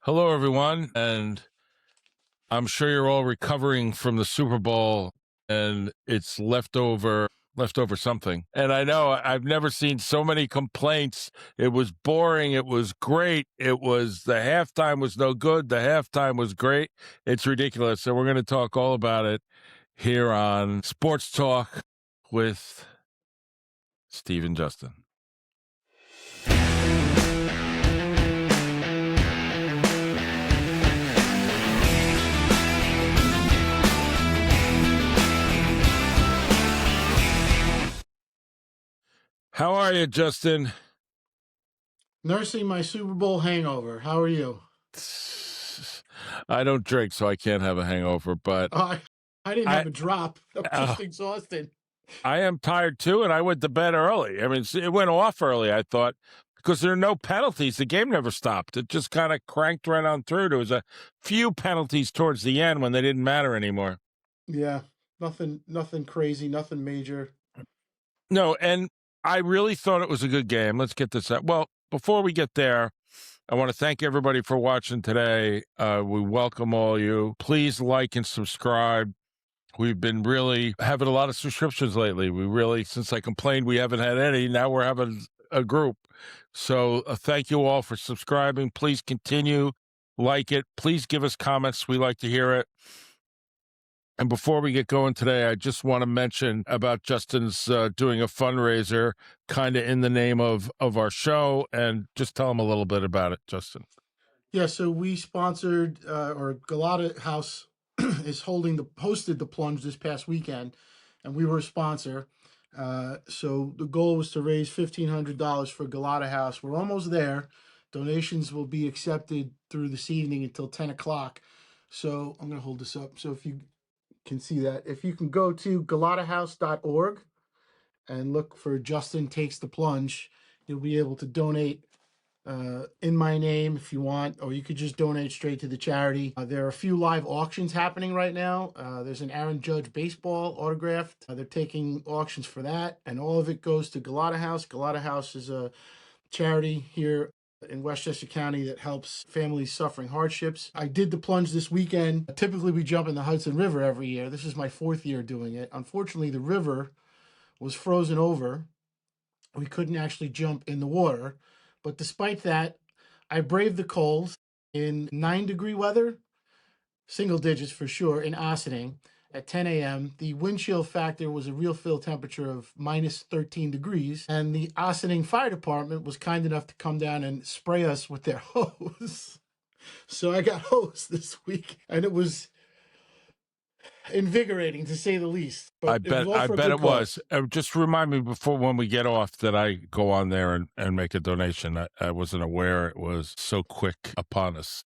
Hello, everyone, and I'm sure you're all recovering from the Super Bowl and its leftover something. And I know I've never seen so many complaints. It was boring. It was great. It was the halftime was no good. The halftime was great. It's ridiculous. So we're going to talk all about it here on Sports Talk with Steve and Justin. How are you, Justin? Nursing my Super Bowl hangover. How are you? I don't drink, so I can't have a hangover, but I didn't have a drop. I'm just exhausted. I am tired too, and I went to bed early. I mean, it went off early, I thought, because there are no penalties. The game never stopped. It just kind of cranked right on through. There was a few penalties towards the end when they didn't matter anymore. Yeah, nothing crazy, nothing major. No, and I really thought it was a good game. Let's get this out. Well, before we get there, I want to thank everybody for watching today. We welcome all you. Please like and subscribe. We've been really having a lot of subscriptions lately. We really, since I complained we haven't had any, now we're having a group. So thank you all for subscribing. Please continue, like it. Please give us comments. We like to hear it. And before we get going today, I just want to mention about Justin's doing a fundraiser kind of in the name of our show, and just tell him a little bit about it, Justin. Yeah, so we sponsored, or Galata House is hosted the plunge this past weekend, and we were a sponsor. So the goal was to raise $1,500 for Galata House. We're almost there. Donations will be accepted through this evening until 10 o'clock. So I'm going to hold this up. So if you can see that, if you can go to galatahouse.org and look for Justin Takes the Plunge, you'll be able to donate in my name if you want, or you could just donate straight to the charity. There are a few live auctions happening right now. There's an Aaron Judge baseball autographed. They're taking auctions for that, and all of it goes to Galata House. Galata House is a charity here in Westchester County that helps families suffering hardships. I did the plunge this weekend. Typically we jump in the Hudson River every year. This is my 4th year doing it. Unfortunately, the river was frozen over. We couldn't actually jump in the water. But despite that, I braved the cold in 9-degree weather, single digits for sure, in Ossining at 10 a.m. The wind chill factor was a real fill temperature of minus 13 degrees. And the Ossining Fire Department was kind enough to come down and spray us with their hose. So I got hosed this week, and it was invigorating to say the least. But I bet it was. Just remind me before when we get off that I go on there and make a donation. I wasn't aware it was so quick upon us.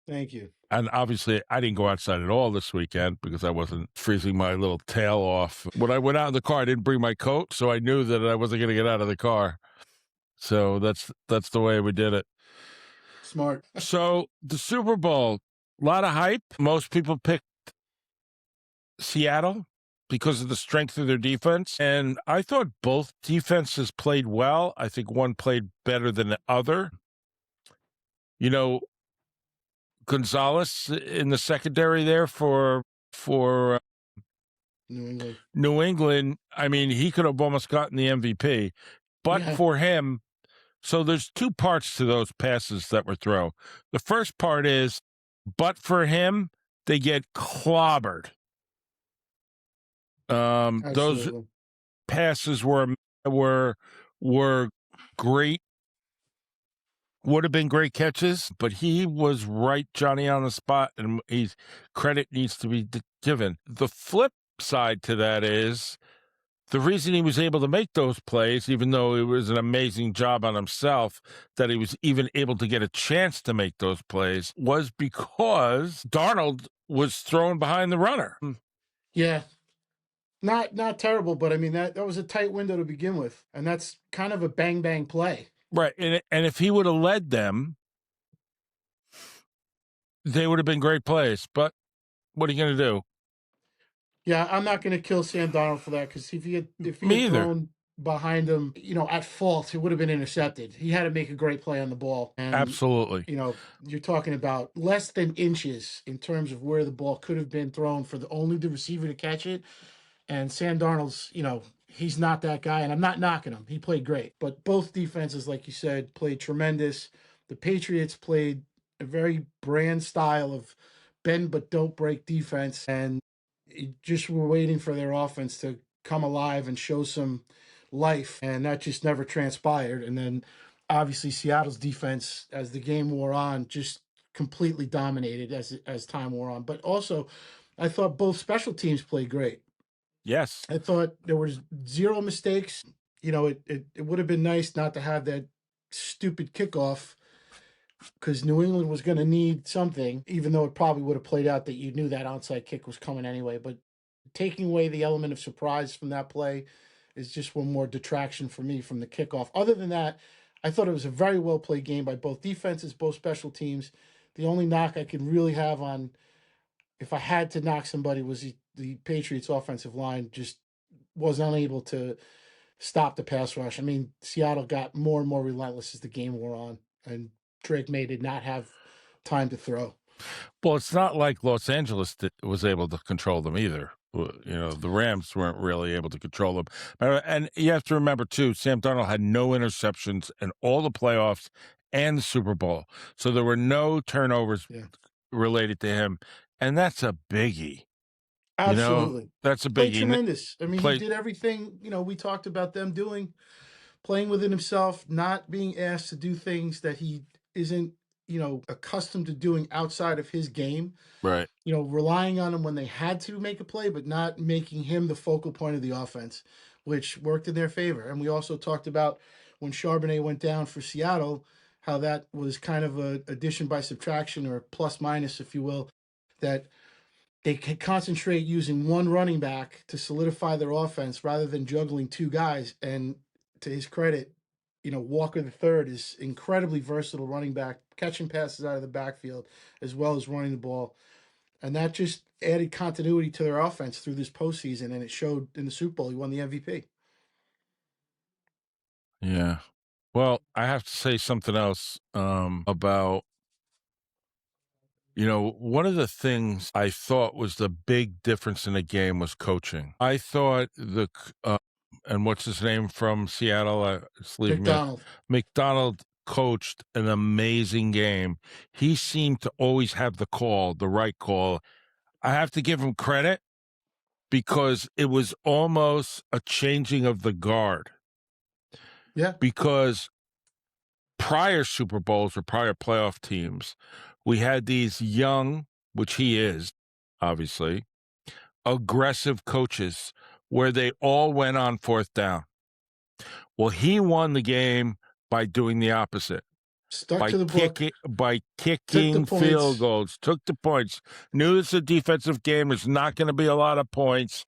Thank you. And obviously, I didn't go outside at all this weekend because I wasn't freezing my little tail off. When I went out in the car, I didn't bring my coat, so I knew that I wasn't going to get out of the car. So that's the way we did it. Smart. So the Super Bowl, a lot of hype. Most people picked Seattle because of the strength of their defense. And I thought both defenses played well. I think one played better than the other. You know, Gonzalez in the secondary there for New England. I mean, he could have almost gotten the MVP, but for him, so there's two parts to those passes that were thrown. The first part is, but for him, they get clobbered. Those passes were great. Would have been great catches, but he was right, Johnny, on the spot, and credit needs to be given. The flip side to that is the reason he was able to make those plays, even though it was an amazing job on himself, that he was even able to get a chance to make those plays, was because Darnold was thrown behind the runner. Yeah. Not terrible, but I mean, that was a tight window to begin with, and that's kind of a bang play. Right, and if he would have led them, they would have been great plays. But what are you going to do? Yeah, I'm not going to kill Sam Darnold for that, because if he had thrown behind him, at fault, it would have been intercepted. He had to make a great play on the ball. And, Absolutely. you're talking about less than inches in terms of where the ball could have been thrown for the receiver to catch it. And Sam Darnold's, he's not that guy. And I'm not knocking him. He played great. But both defenses, like you said, played tremendous. The Patriots played a very brand style of bend but don't break defense. And just were waiting for their offense to come alive and show some life, and that just never transpired. And then obviously Seattle's defense, as the game wore on, just completely dominated as time wore on. But also, I thought both special teams played great. Yes. I thought there was zero mistakes. It would have been nice not to have that stupid kickoff because New England was going to need something, even though it probably would have played out that you knew that onside kick was coming anyway. But taking away the element of surprise from that play is just one more detraction for me from the kickoff. Other than that, I thought it was a very well played game by both defenses, both special teams. The only knock I could really have on, if I had to knock somebody, was the Patriots' offensive line just was unable to stop the pass rush. I mean, Seattle got more and more relentless as the game wore on, and Drake May did not have time to throw. Well, it's not like Los Angeles was able to control them either. The Rams weren't really able to control them. And you have to remember, too, Sam Darnold had no interceptions in all the playoffs and the Super Bowl. So there were no turnovers Yeah. related to him. And that's a biggie. Absolutely. That's a Played biggie. tremendous. I mean, he did everything, we talked about them doing, playing within himself, not being asked to do things that he isn't, accustomed to doing outside of his game. Right. Relying on him when they had to make a play, but not making him the focal point of the offense, which worked in their favor. And we also talked about when Charbonnet went down for Seattle, how that was kind of a addition by subtraction, or plus minus, if you will, that they can concentrate using one running back to solidify their offense rather than juggling two guys. And to his credit, Walker III is incredibly versatile running back, catching passes out of the backfield as well as running the ball. And that just added continuity to their offense through this postseason, and it showed in the Super Bowl. He won the MVP. Yeah. Well, I have to say something else about, one of the things I thought was the big difference in the game was coaching. I thought and what's his name from Seattle? It's leaving me. McDonald. McDonald coached an amazing game. He seemed to always have the right call. I have to give him credit because it was almost a changing of the guard. Yeah. Because prior Super Bowls or prior playoff teams, we had these young, which he is, obviously, aggressive coaches where they all went on fourth down. Well, he won the game by doing the opposite. Stuck to the book. By kicking field goals, took the points. Knew it's a defensive game. There's not going to be a lot of points.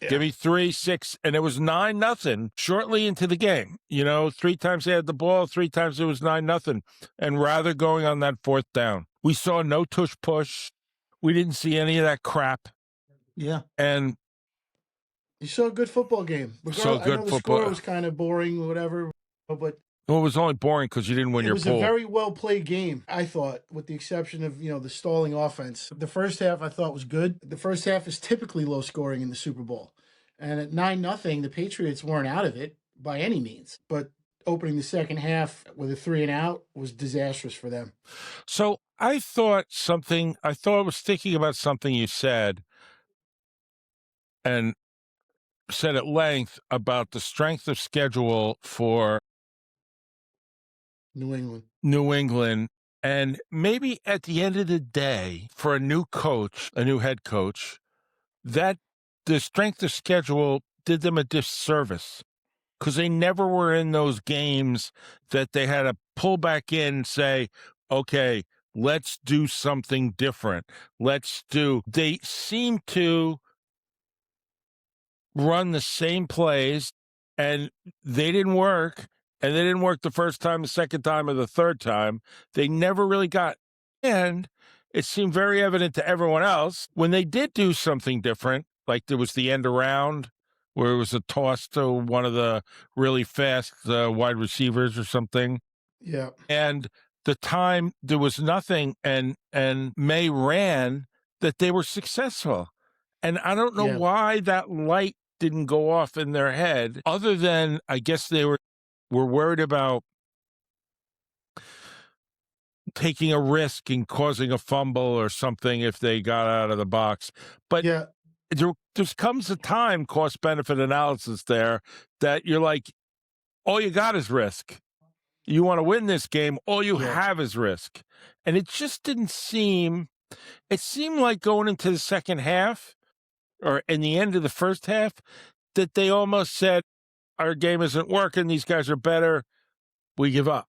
Yeah. Give me 3, 6, and it was 9-0 shortly into the game. 3 times they had the ball, 3 times it was 9-0. And rather going on that fourth down, we saw no tush push. We didn't see any of that crap. Yeah. And you saw a good football game. I know the score was kind of boring or whatever, but well, it was only boring because you didn't win your pool. It was a very well-played game, I thought, with the exception of, the stalling offense. The first half I thought was good. The first half is typically low-scoring in the Super Bowl. And at 9-0, the Patriots weren't out of it by any means. But opening the second half with a 3-and-out was disastrous for them. So I was thinking about something you said, and said at length about the strength of schedule for New England. And maybe at the end of the day, for a new head coach, that the strength of schedule did them a disservice because they never were in those games that they had to pull back in and say, okay, let's do something different. They seem to run the same plays, and they didn't work. And they didn't work the first time, the second time, or the third time. They never really got. And it seemed very evident to everyone else when they did do something different, like there was the end around where it was a toss to one of the really fast wide receivers or something. Yeah. And the time there was nothing, and May ran, that they were successful. And I don't know Yeah. why that light didn't go off in their head, other than I guess they were worried about taking a risk and causing a fumble or something if they got out of the box. But Yeah. there comes a time, cost benefit analysis there, that you're like, all you got is risk. You want to win this game, all you Yeah. have is risk. And it just didn't seem, it seemed like going into the second half or in the end of the first half that they almost said, our game isn't working. These guys are better. We give up.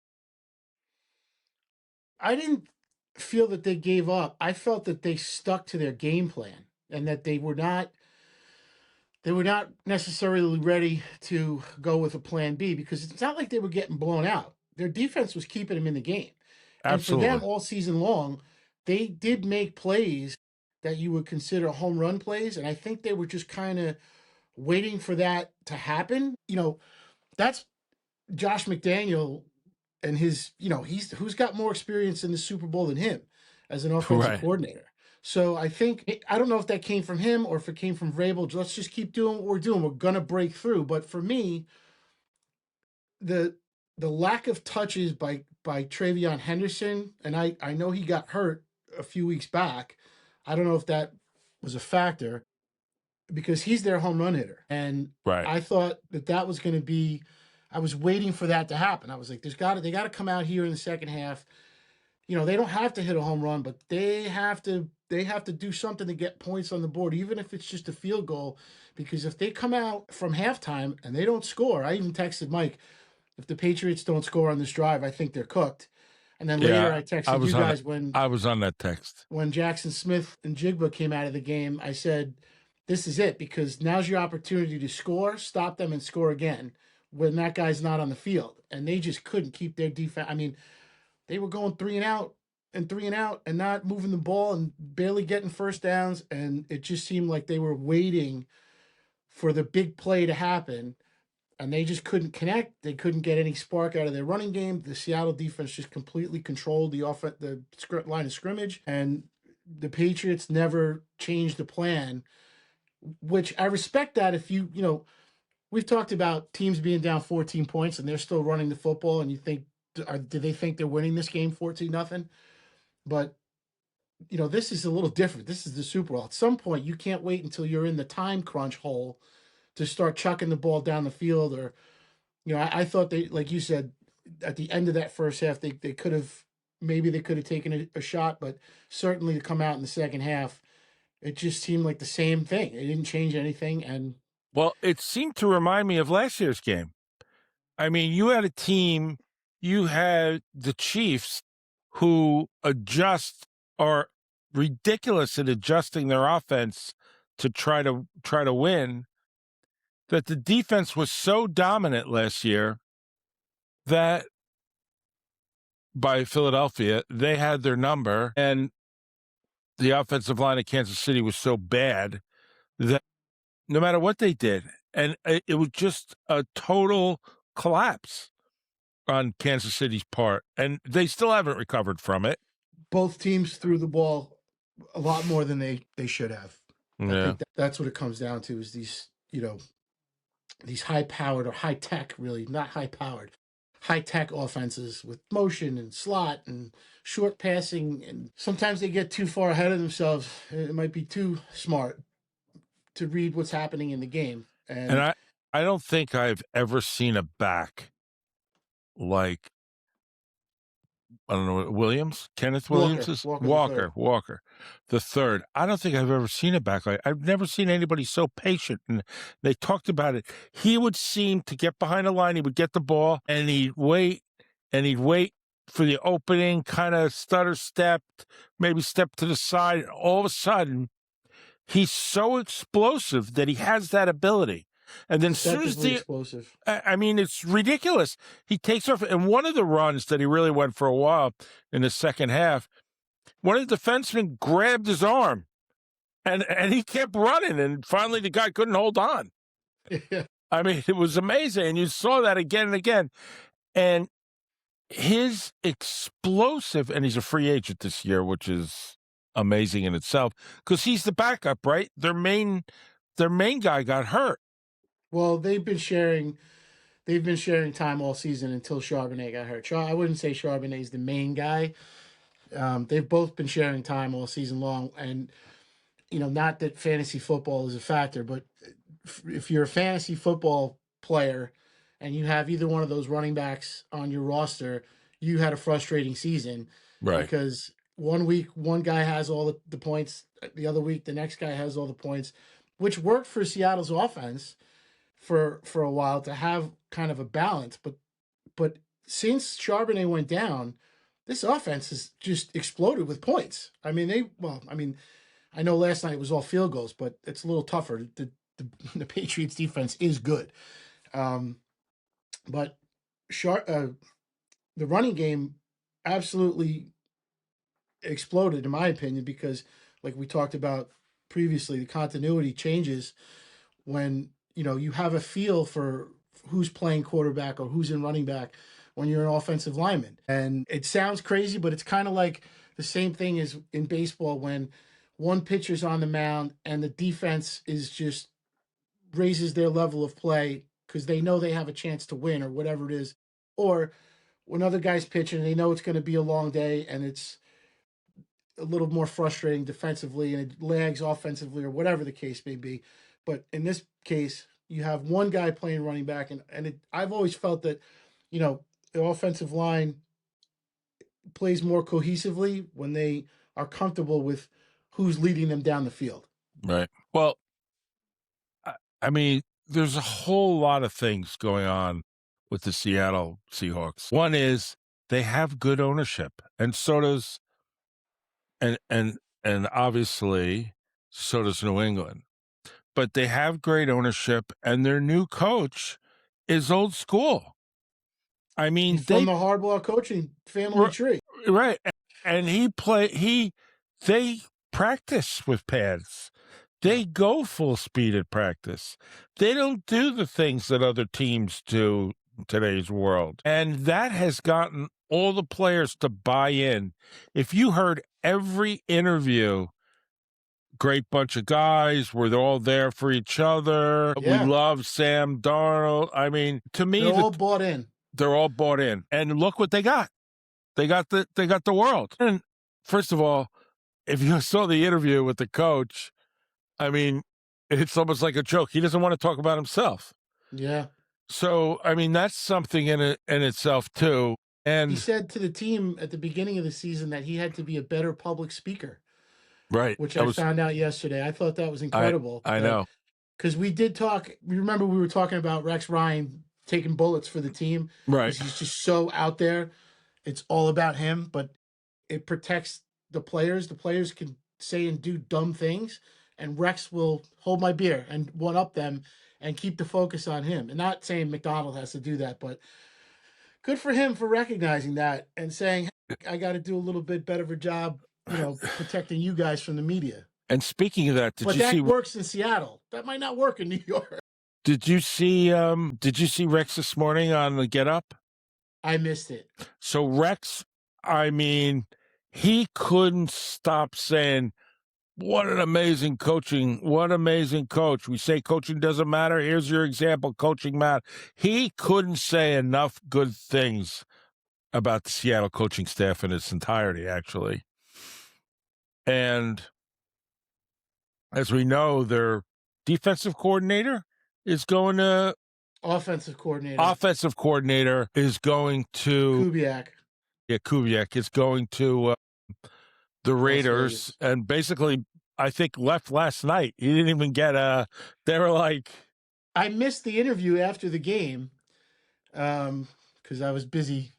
I didn't feel that they gave up. I felt that they stuck to their game plan and that they were not necessarily ready to go with a plan B, because it's not like they were getting blown out. Their defense was keeping them in the game. And for them Absolutely. all season long, they did make plays that you would consider home run plays. And I think they were just kind of waiting for that to happen. That's Josh McDaniel and he's who's got more experience in the Super Bowl than him as an offensive Right. coordinator. So I don't know if that came from him or if it came from Vrabel. Let's just keep doing what we're doing. We're gonna break through. But for me, the lack of touches by Travion Henderson, and I know he got hurt a few weeks back. I don't know if that was a factor, because he's their home run hitter, and Right. I thought that was going to be. I was waiting for that to happen. I was like, they got to come out here in the second half. They don't have to hit a home run, but they have to do something to get points on the board, even if it's just a field goal. Because if they come out from halftime and they don't score, I even texted Mike, if the Patriots don't score on this drive, I think they're cooked. And then later Yeah. I texted you guys when I was on that text. Jackson Smith and Jigba came out of the game. I said, this is it, because now's your opportunity to score, stop them and score again when that guy's not on the field. And they just couldn't keep their defense. I mean, they were going 3-and-out and 3-and-out and not moving the ball and barely getting first downs. And it just seemed like they were waiting for the big play to happen, and they just couldn't connect. They couldn't get any spark out of their running game. The Seattle defense just completely controlled the line of scrimmage, and the Patriots never changed the plan, which I respect that. If we've talked about teams being down 14 points and they're still running the football, and you think, do they think they're winning this game 14-0? But this is a little different. This is the Super Bowl. At some point, you can't wait until you're in the time crunch hole to start chucking the ball down the field. Or I thought they, like you said, at the end of that first half, they could have, maybe they could have taken a shot, but certainly to come out in the second half, it just seemed like the same thing. It didn't change anything. And Well, it seemed to remind me of last year's game. I mean, you had a team, you had the Chiefs, who are ridiculous at adjusting their offense to try to win, that the defense was so dominant last year that by Philadelphia, they had their number, and the offensive line of Kansas City was so bad that no matter what they did, and it was just a total collapse on Kansas City's part, and they still haven't recovered from it. both teams threw the ball a lot more than they should have. I Yeah. think that's what it comes down to, is these high powered, or high tech, really not high powered, high tech offenses with motion and slot and short passing. And sometimes they get too far ahead of themselves. It might be too smart to read what's happening in the game. And And I don't think I've ever seen a back like, I don't know, Williams, Kenneth Williams is Walker the third. I don't think I've ever seen a back like, I've never seen anybody so patient. And they talked about it. He would seem to get behind the line, he would get the ball, and he'd wait for the opening, kind of stutter stepped, maybe step to the side. And all of a sudden, he's so explosive that he has that ability. And then as soon as deceptively explosive. I mean, it's ridiculous. He takes off, and one of the runs that he really went for a while in the second half, one of the defensemen grabbed his arm, and he kept running, and finally the guy couldn't hold on. Yeah. I mean, it was amazing. And you saw that again and again. And his explosive, and he's a free agent this year, which is amazing in itself because he's the backup, right? Their main guy got hurt. Well, they've been sharing time all season until Charbonnet got hurt. I wouldn't say Charbonnet is the main guy. They've both been sharing time all season long, and not that fantasy football is a factor, but if you're a fantasy football player and you have either one of those running backs on your roster, you had a frustrating season Right. because one week one guy has all the points, the other week the next guy has all the points, which worked for Seattle's offense for a while to have kind of a balance. But since Charbonnet went down, this offense has just exploded with points. I know last night was all field goals, but it's a little tougher. The Patriots defense is good. Um, but the running game absolutely exploded, in my opinion, because like we talked about previously, the continuity changes when you have a feel for who's playing quarterback or who's in running back when you're an offensive lineman. And it sounds crazy, but it's kind of like the same thing as in baseball when one pitcher's on the mound and the defense is just raises their level of play because they know they have a chance to win or whatever it is. Or when other guys pitching, they know it's going to be a long day and it's a little more frustrating defensively and it lags offensively or whatever the case may be. But in this case, you have one guy playing running back, and I've always felt that, the offensive line plays more cohesively when they are comfortable with who's leading them down the field. Right. Well, I mean, there's a whole lot of things going on with the Seattle Seahawks. One is they have good ownership, and so does and obviously so does New England. But they have great ownership, and their new coach is old school. I mean, He's from the Harbaugh coaching family tree. right, and they practice with pads. They go full speed at practice. They don't do the things that other teams do in today's world. And that has gotten all the players to buy in. If you heard every interview, great bunch of guys, we're all there for each other. Yeah. We love Sam Darnold. I mean, to me, They're all bought in. they're all bought in. And look what they got. They got the world. And first of all, if you saw the interview with the coach, I mean, it's almost like a joke. He doesn't want to talk about himself. Yeah. So, I mean, that's something in itself too. And he said to the team at the beginning of the season that he had to be a better public speaker, right, which I found out yesterday. I thought that was incredible. I know. Because we did talk. Remember, we were talking about Rex Ryan taking bullets for the team. Right. Because he's just so out there. It's all about him, but it protects the players. The players can say and do dumb things, and Rex will hold my beer and one up them and keep the focus on him. And not saying McDonald has to do that, but good for him for recognizing that and saying, hey, I got to do a little bit better of a job, protecting you guys from the media. And speaking of that, that works in Seattle. That might not work in New York. Did you see Rex this morning on the Get Up? I missed it. So Rex, I mean, he couldn't stop saying, what an amazing coach. We say coaching doesn't matter. Here's your example. Coaching matters. He couldn't say enough good things about the Seattle coaching staff in its entirety, actually. And as we know, their defensive coordinator is going to... Offensive coordinator is going to... Kubiak. Yeah, Kubiak is going to the Raiders, and basically, I think, left last night. He didn't even get they were like... I missed the interview after the game because I was busy,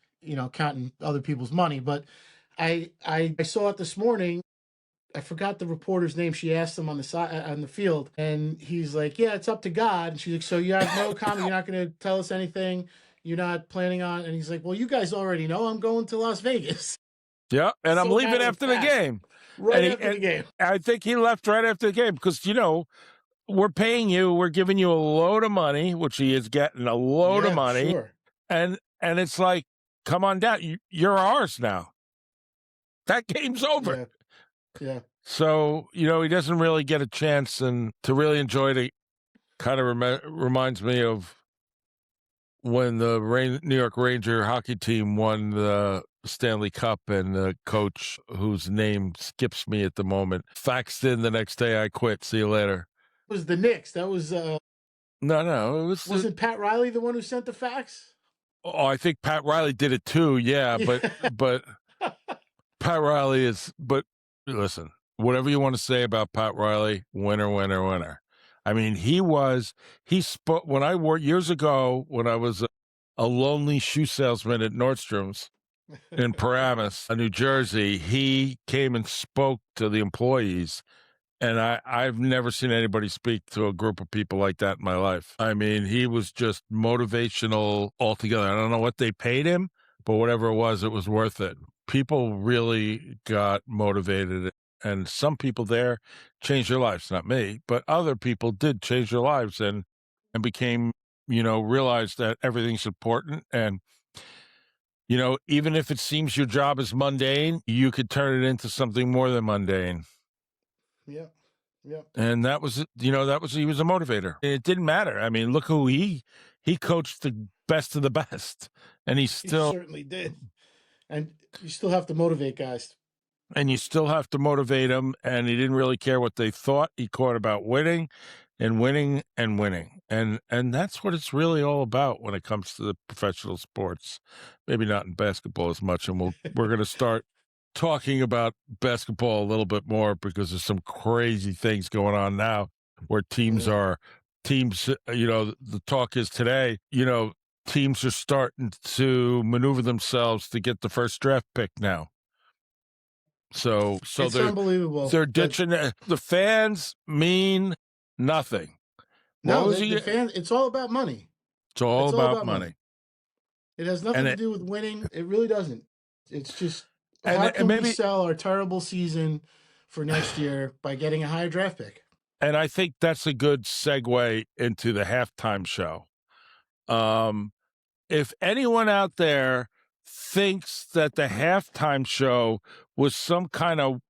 counting other people's money. But I saw it this morning. I forgot the reporter's name. She asked him on the field, and he's like, "Yeah, it's up to God." And she's like, "So you have no comment? You're not going to tell us anything? You're not planning on?" And he's like, "Well, you guys already know I'm going to Las Vegas." Yeah, and so I'm leaving after the game. Right after the game. I think he left right after the game because, we're paying you, we're giving you a load of money, which he is getting a load of Yeah, money, sure. and it's like, come on down, you're ours now. That game's over. Yeah, yeah. So he doesn't really get a chance and to really enjoy it. Kind of reminds me of when the New York Ranger hockey team won the Stanley Cup, and the coach, whose name skips me at the moment, faxed in the next day, "I quit. See you later." It was the Knicks. That was No, it was. wasn't Pat Riley the one who sent the fax? Oh, I think Pat Riley did it too. Yeah, Yeah. but Pat Riley is. But listen, whatever you want to say about Pat Riley, winner, winner, winner. I mean, he spoke when I worked years ago when I was a lonely shoe salesman at Nordstrom's in Paramus, New Jersey. He came and spoke to the employees, and I've never seen anybody speak to a group of people like that in my life. I mean, he was just motivational altogether. I don't know what they paid him, but whatever it was worth it. People really got motivated, and some people there changed their lives. Not me, but other people did change their lives and became, realized that everything's important. And, even if it seems your job is mundane, you could turn it into something more than mundane. Yeah. Yeah. And that was, he was a motivator. It didn't matter. I mean, look who he coached the best of the best, and He certainly did. And you still have to motivate guys. And you still have to motivate them. And he didn't really care what they thought. He cared about winning and winning and winning. And that's what it's really all about when it comes to the professional sports. Maybe not in basketball as much. And we're going to start talking about basketball a little bit more, because there's some crazy things going on now where teams, the talk is today, teams are starting to maneuver themselves to get the first draft pick now. So It's they're unbelievable. They're ditching the fans mean nothing. No, the fans. It's all about money. It's all about money. It has nothing to do with winning. It really doesn't. It's just how can we sell our terrible season for next year by getting a higher draft pick? And I think that's a good segue into the halftime show. If anyone out there thinks that the halftime show was some kind of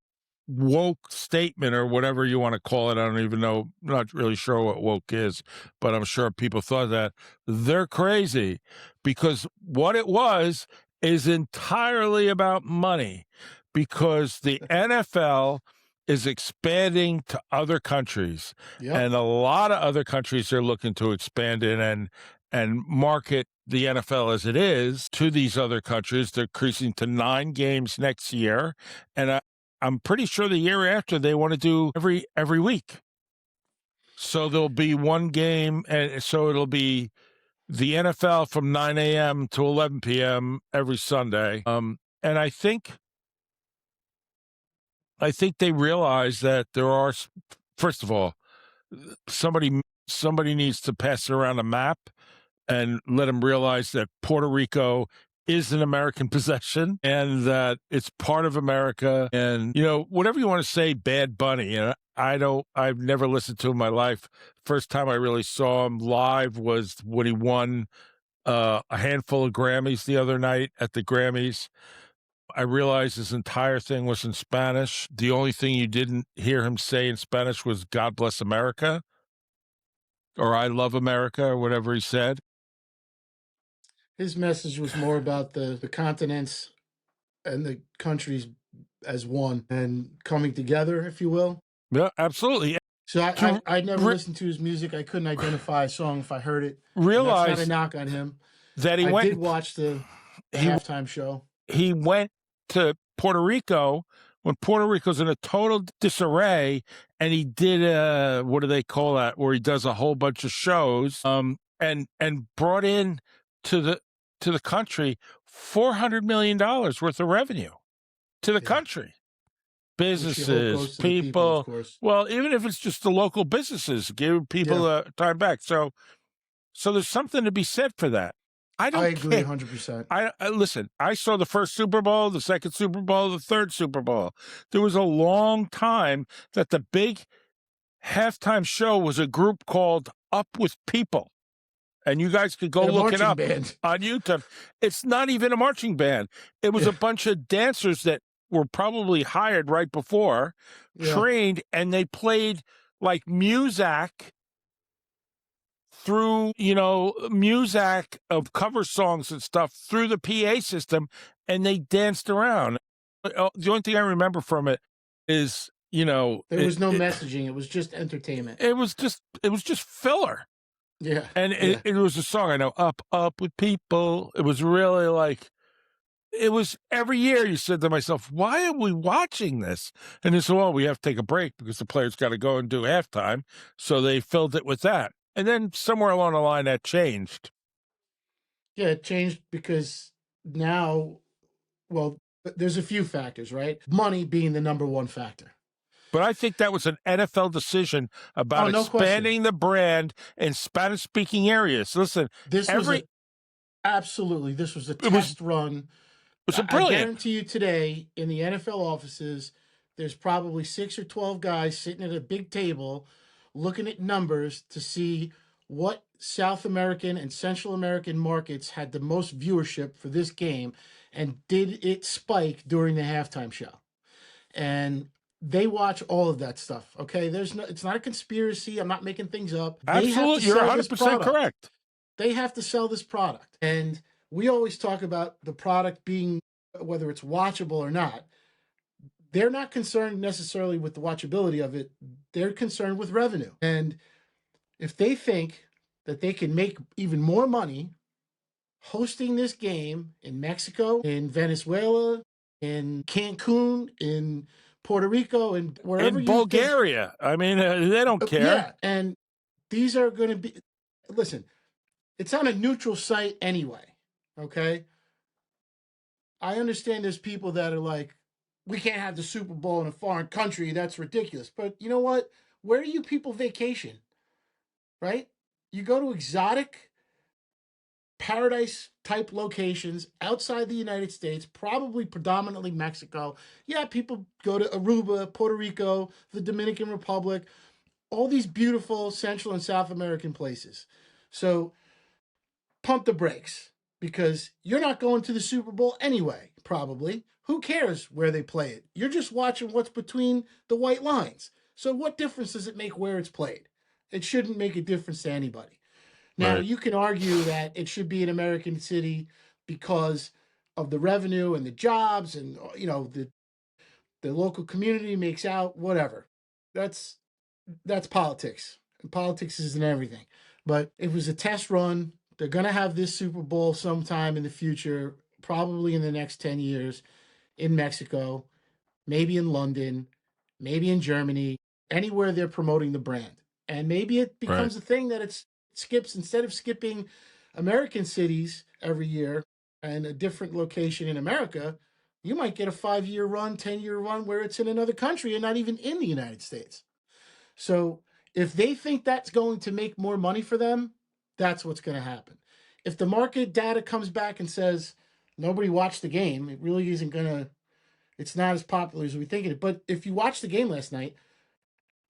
woke statement or whatever you want to call it, I don't even know, I'm not really sure what woke is, but I'm sure people thought that, they're crazy, because what it was is entirely about money, because the NFL is expanding to other countries. Yep. And a lot of other countries are looking to expand in and market the NFL as it is to these other countries. They're increasing to 9 games next year, and I'm pretty sure the year after they want to do every week. So there'll be one game, and so it'll be the NFL from 9 a.m. to 11 p.m. every Sunday. And I think they realize that there are, first of all, somebody needs to pass around a map and let them realize that Puerto Rico is an American possession and that it's part of America. And, whatever you want to say, Bad Bunny, I've never listened to him in my life. First time I really saw him live was when he won a handful of Grammys the other night at the Grammys. I realized his entire thing was in Spanish. The only thing you didn't hear him say in Spanish was "God bless America" or "I love America" or whatever he said. His message was more about the continents and the countries as one and coming together, if you will. Yeah, absolutely. So I never listened to his music. I couldn't identify a song if I heard it. Realize that's not a knock on him. That I did watch the halftime show. He went to Puerto Rico when Puerto Rico's in a total disarray, and he did what do they call that, where he does a whole bunch of shows, and brought in to the country $400 million worth of revenue to the country. Businesses, people, of course. Well, even if it's just the local businesses, give people time back. So there's something to be said for that. I agree 100%. I listen, I saw the first Super Bowl, the second Super Bowl, the third Super Bowl. There was a long time that the big halftime show was a group called Up With People. And you guys could go And a look it marching up band. on YouTube. It's not even a marching band. It was Yeah. a bunch of dancers that were probably hired right before, Yeah. trained, and they played like music through, music of cover songs and stuff through the PA system, and they danced around. The only thing I remember from it is, There was no messaging. It was just entertainment. it was just filler. Yeah. And Yeah. it was a song I know, Up With People. It was really like, it was every year you said to myself, why are we watching this? And they said, well, we have to take a break because the players got to go and do halftime. So they filled it with that. And then somewhere along the line that changed. Yeah, it changed because now, well, there's a few factors, right? Money being the number one factor. But I think that was an NFL decision about Oh, no expanding question. the brand in Spanish speaking areas. Listen, This was every absolutely, this was a it was test run. it was a I brilliant. guarantee you today in the NFL offices, there's probably 6 or 12 guys sitting at a big table looking at numbers to see what South American and Central American markets had the most viewership for this game and did it spike during the halftime show. And they watch all of that stuff. Okay, it's not a conspiracy. I'm not making things up. They have to Absolutely, you're sell this 100% product. correct. They have to sell this product. And we always talk about the product being, whether it's watchable or not. They're not concerned necessarily with the watchability of it. They're concerned with revenue. And if they think that they can make even more money hosting this game in Mexico, in Venezuela, in Cancun, in Puerto Rico, and wherever In Bulgaria, I mean, they don't care. Yeah, and these are going to be. Listen, it's on a neutral site anyway. Okay, I understand there's people that are like, we can't have the Super Bowl in a foreign country. That's ridiculous. But you know what? Where do you people vacation? Right? You go to exotic paradise type locations outside the United States, probably predominantly Mexico. Yeah, people go to Aruba, Puerto Rico, the Dominican Republic, all these beautiful Central and South American places. So pump the brakes because you're not going to the Super Bowl anyway, probably. Who cares where they play it? You're just watching what's between the white lines. So what difference does it make where it's played? It shouldn't make a difference to anybody. Now, Right. you can argue that it should be an American city because of the revenue and the jobs and the local community makes out whatever. That's politics. And politics isn't everything. But it was a test run. They're going to have this Super Bowl sometime in the future, probably in the next 10 years in Mexico, maybe in London, maybe in Germany, anywhere they're promoting the brand. And maybe it becomes a thing that it skips, instead of skipping American cities every year and a different location in America, you might get a 5-year run, 10-year run where it's in another country and not even in the United States. So if they think that's going to make more money for them, that's what's going to happen. If the market data comes back and says nobody watched the game, it really isn't going to, it's not as popular as we think it. But if you watched the game last night,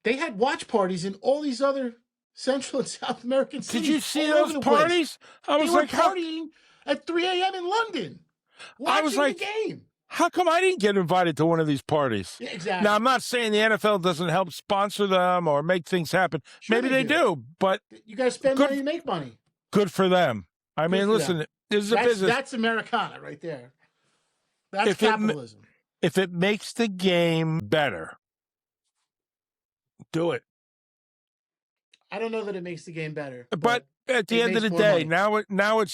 they had watch parties in all these other Central and South American cities. Did you see all over those the place. parties? I was They were like, how, partying at 3 a.m. in London, I was watching like, the game. how come I didn't get invited to one of these parties? Yeah, exactly. Now, I'm not saying the NFL doesn't help sponsor them or make things happen. Sure Maybe they do, but you got to spend good- money to make money. good for them. I Good mean, for listen, them. this is a business. That's Americana right there. That's If it- capitalism. If it makes the game better, do it. I don't know that it makes the game better. But at the it end of makes the more day, money.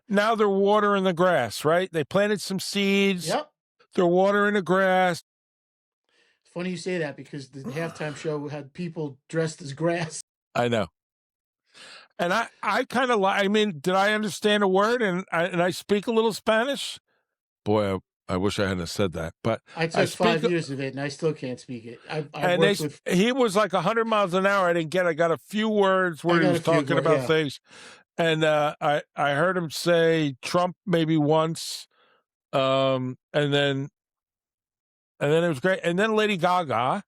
now they're watering the grass, right? They planted some seeds. Yep. They're watering the grass. It's funny you say that because the halftime show had people dressed as grass. I know. And I kind of I mean, did I understand a word? And I speak a little Spanish? Boy, I wish I hadn't said that. But I took 5 years of it, and I still can't speak it. He was like 100 miles an hour. I got a few words where he was talking about things. And I heard him say Trump maybe once. And then it was great. And then Lady Gaga,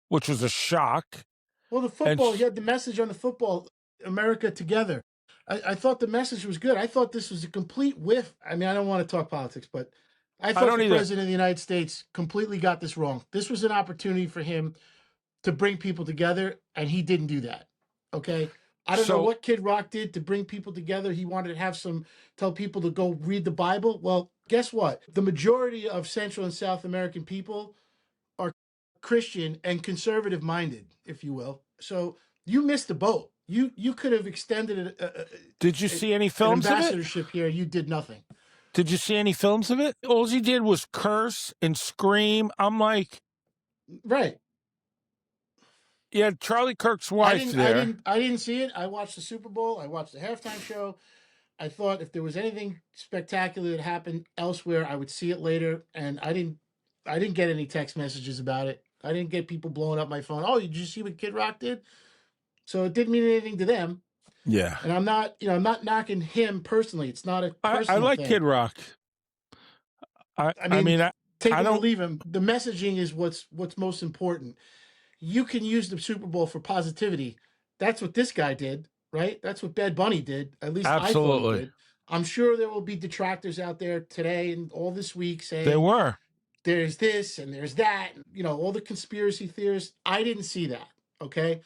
which was a shock. Well, the And football, he had the message on the football, America together. I thought the message was good. I thought this was a complete whiff. I mean, I don't want to talk politics, but I I thought don't the either. president of the United States completely got this wrong. This was an opportunity for him to bring people together, and he didn't do that. Okay. I don't know So what Kid Rock did to bring people together. He wanted to have tell people to go read the Bible. Well, guess what? The majority of Central and South American people are Christian and conservative minded, if you will. So you missed the boat. You could have extended did you see any an films of it? ambassadorship here. You did nothing. Did you see any films of it? All he did was curse and scream. I'm like, Right. yeah, Charlie Kirk's wife there. I didn't see it. I watched the Super Bowl. I watched the halftime show. I thought if there was anything spectacular that happened elsewhere, I would see it later. And I didn't get any text messages about it. I didn't get people blowing up my phone. Oh, did you see what Kid Rock did? So it didn't mean anything to them. Yeah. And I'm not knocking him personally. It's not a I personal like thing. Kid Rock. I mean, take I him or don't. leave him. The messaging is what's most important. You can use the Super Bowl for positivity. That's what this guy did, right? That's what Bad Bunny did. At least I thought he Absolutely. did. I'm sure there will be detractors out there today and all this week They saying were. there's this and there's that, all the conspiracy theorists. I didn't see that, okay?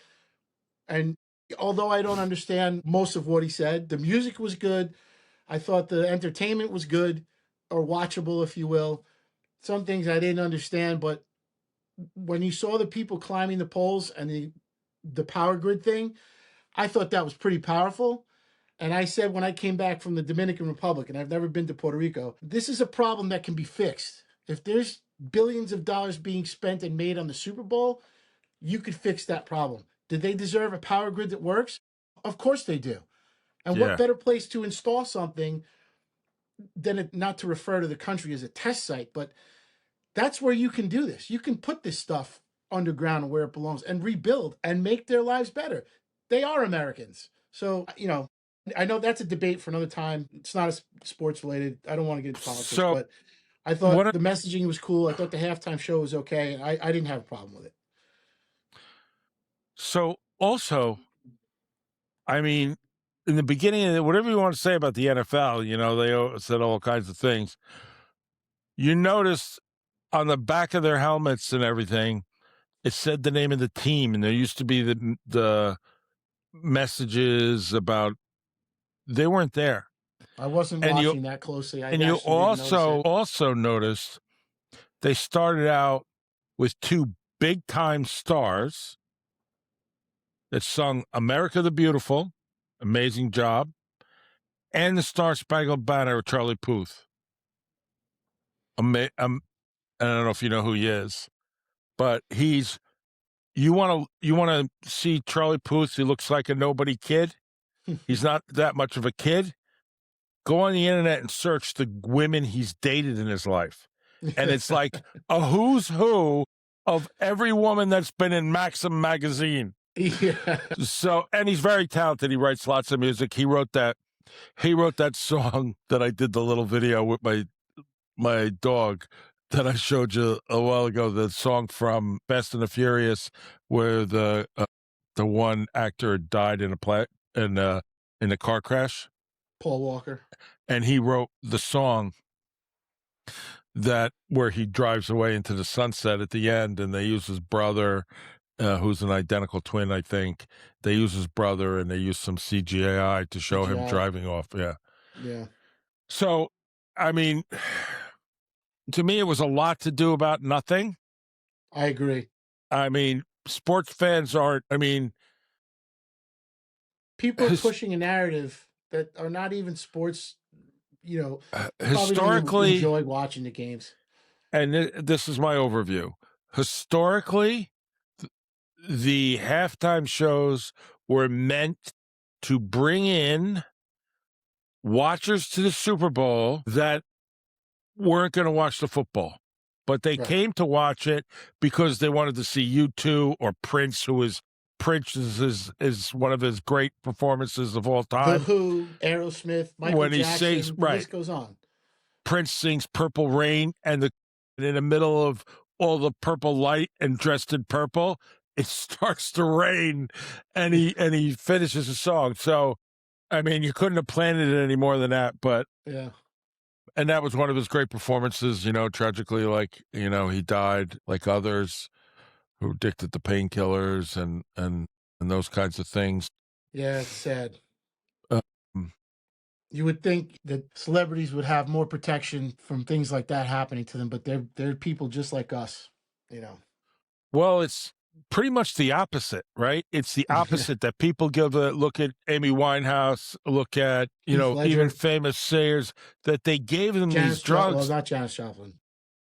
And although I don't understand most of what he said, the music was good. I thought the entertainment was good or watchable, if you will. Some things I didn't understand, but when you saw the people climbing the poles and the power grid thing, I thought that was pretty powerful. And I said when I came back from the Dominican Republic, and I've never been to Puerto Rico, this is a problem that can be fixed. If there's billions of dollars being spent and made on the Super Bowl, you could fix that problem. Did they deserve a power grid that works? Of course they do. And what Yeah. better place to install something than not to refer to the country as a test site, but that's where you can do this. You can put this stuff underground and where it belongs and rebuild and make their lives better. They are Americans. So, I know that's a debate for another time. It's not sports related. I don't want to get into politics, So but I thought the messaging was cool. I thought the halftime show was okay. And I didn't have a problem with it. So also, I mean, in the beginning, whatever you want to say about the NFL, they said all kinds of things. You notice on the back of their helmets and everything, it said the name of the team, and there used to be the messages about they weren't there. I wasn't And watching that closely. and you also noticed they started out with two big-time stars that sung America the Beautiful, amazing job, and the Star Spangled Banner of Charlie Puth. I don't know if you know who he is, but you want to see Charlie Puth. He looks like a nobody kid. He's not that much of a kid. Go on the internet and search the women he's dated in his life. And it's like a who's who of every woman that's been in Maxim magazine. Yeah. So, and he's very talented. He writes lots of music. He wrote that song that I did the little video with my dog that I showed you a while ago, the song from Fast and the Furious where the one actor died in a car crash. Paul Walker. And he wrote the song where he drives away into the sunset at the end, and they use his brother, who's an identical twin, I think. They use his brother, and they use some CGI to show him driving off. Yeah. Yeah. So, I mean, to me, it was a lot to do about nothing. I agree. I mean, sports fans aren't, people are pushing a narrative that are not even sports, historically enjoy watching the games. And this is my overview. Historically, the halftime shows were meant to bring in watchers to the Super Bowl that weren't going to watch the football, but they came to watch it because they wanted to see U2 or Prince, Prince is one of his great performances of all time. The Who, Aerosmith, Michael Jackson, the list goes on. Prince sings Purple Rain, and in the middle of all the purple light and dressed in purple it starts to rain, and he finishes the song. So, I mean, you couldn't have planned it any more than that. But Yeah. and that was one of his great performances. Tragically, like he died like others who were addicted to painkillers and those kinds of things. Yeah, it's sad. Um, You would think that celebrities would have more protection from things like that happening to them, but they're people just like us, you know. Well, it's pretty much the opposite, right? It's the opposite that people give a look at Amy Winehouse, look at, Heath even Ledger, famous singers that they gave them these Well, drugs. not Janis Joplin.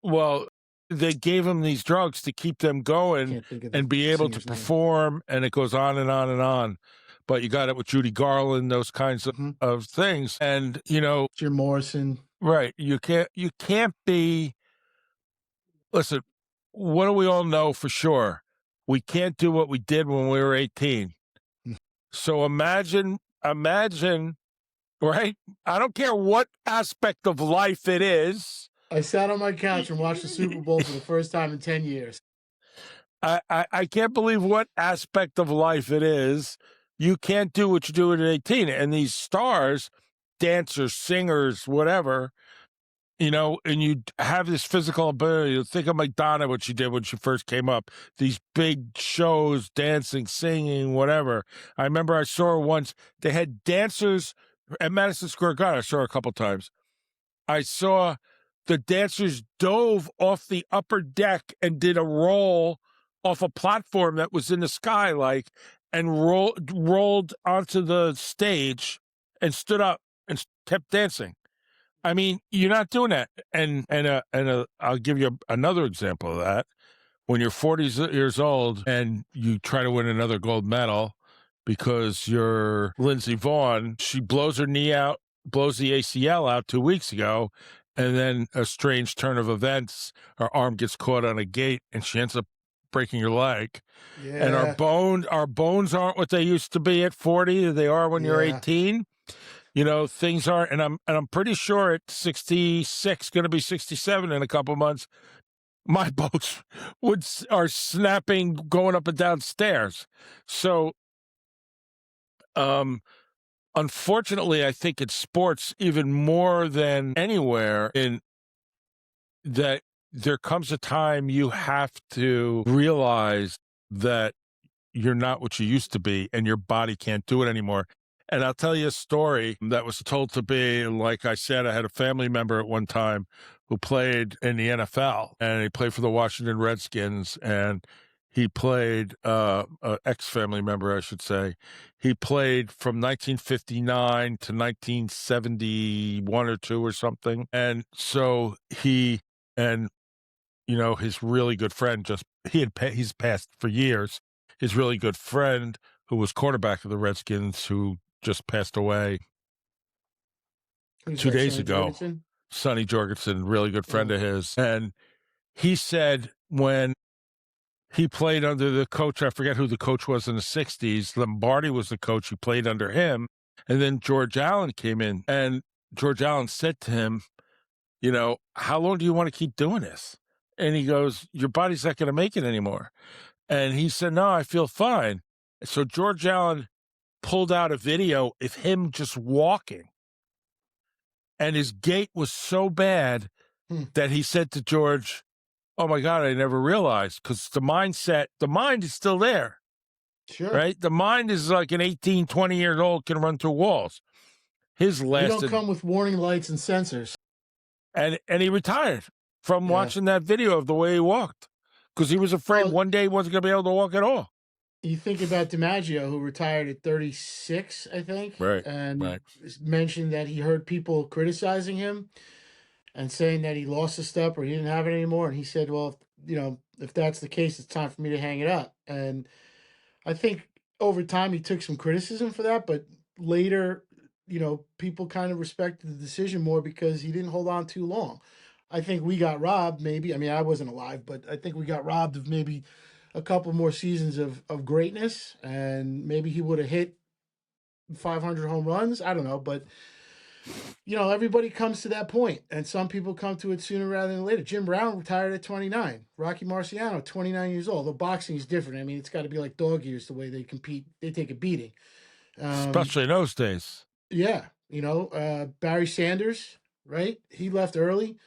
Well, they gave them these drugs to keep them going Can't think of the and be able to singer's name. perform, and it goes on and on and on. But you got it with Judy Garland, those kinds Hmm. of things. And, Jim Morrison. right, you can't be. Listen, what do we all know for sure? We can't do what we did when we were 18. Mm. So imagine, right? I don't care what aspect of life it is. I sat on my couch and watched the Super Bowl for the first time in 10 years. I can't believe what aspect of life it is. You can't do what you do at 18. And these stars, dancers, singers, whatever, and you have this physical ability. You think of Madonna, what she did when she first came up, these big shows, dancing, singing, whatever. I remember I saw her once. They had dancers at Madison Square Garden. I saw her a couple times. I saw the dancers dove off the upper deck and did a roll off a platform that was in the sky, and rolled onto the stage and stood up and kept dancing. I mean, you're not doing that. And I'll give you another example of that. When you're 40 years old and you try to win another gold medal because you're Lindsey Vonn, she blows her knee out, blows the ACL out 2 weeks ago, and then a strange turn of events, her arm gets caught on a gate and she ends up breaking her leg. And Yeah. our bones aren't what they used to be at 40, they are when you're Yeah. 18. Things aren't, and I'm pretty sure at 66, going to be 67 in a couple months, my bones are snapping going up and down stairs. So, unfortunately, I think it's sports even more than anywhere in that there comes a time you have to realize that you're not what you used to be and your body can't do it anymore. And I'll tell you a story that was told to be, like I said, I had a family member at one time who played in the NFL, and he played for the Washington Redskins, and he played, ex-family member, I should say. He played from 1959 to 1971 or 2 or something. And so and, his really good friend he's passed for years. His really good friend, who was quarterback of the Redskins, who just passed away Who's 2 that? days Sonny ago. Jorgensen? Sonny Jorgensen, really good friend Oh. of his. And he said when he played under the coach, I forget who the coach was in the 60s, Lombardi was the coach, he played under him. And then George Allen came in, and George Allen said to him, how long do you want to keep doing this? And he goes, your body's not going to make it anymore. And he said, no, I feel fine. So George Allen pulled out a video of him just walking. And his gait was so bad that he said to George, oh my God, I never realized, because the mind is still there, Sure. right? The mind is like an 18, 20 years old, can run through walls. His You lasted. don't come with warning lights and sensors. And he retired from Yeah. watching that video of the way he walked, because he was afraid Well, one day he wasn't going to be able to walk at all. you think about DiMaggio, who retired at 36, I think, Right, and right. mentioned that he heard people criticizing him and saying that he lost a step or he didn't have it anymore. And he said, well, if that's the case, it's time for me to hang it up. And I think over time he took some criticism for that, but later, people kind of respected the decision more because he didn't hold on too long. I think we got robbed, maybe. I mean, I wasn't alive, but I think we got robbed of maybe a couple more seasons of greatness, and maybe he would have hit 500 home runs. I don't know, but everybody comes to that point, and some people come to it sooner rather than later. Jim Brown retired at 29. Rocky Marciano, 29 years old. The boxing is different. I mean, it's got to be like dog years the way they compete. They take a beating. Um, especially in those days. yeah, Barry Sanders, right? He left early.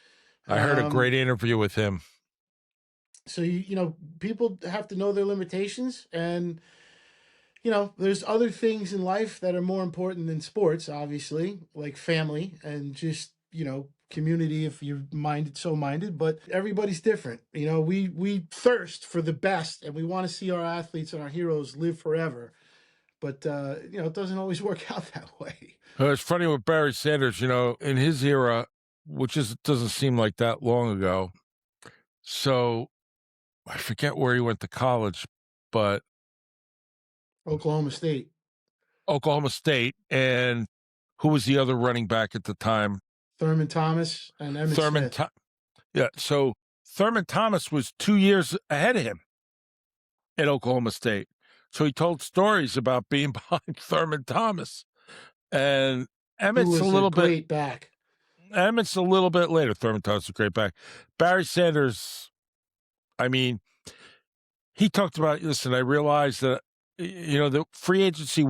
I heard a Um, great interview with him. so people have to know their limitations, and there's other things in life that are more important than sports, obviously, like family and just, community if you're minded. But everybody's different. We thirst for the best and we want to see our athletes and our heroes live forever. But, it doesn't always work out that way. It's funny with Barry Sanders, in his era, which doesn't seem like that long ago. So I forget where he went to college, but Oklahoma State. Oklahoma State. And who was the other running back at the time? Thurman Thomas and Emmett Thurman. Smith. Yeah. So Thurman Thomas was 2 years ahead of him at Oklahoma State. So he told stories about being behind Thurman Thomas. And Who Emmett's a was a little bit. great back. Emmett's a little bit later. Thurman Thomas is a great back. Barry Sanders, I mean, he talked about, listen, I realized that, the free agency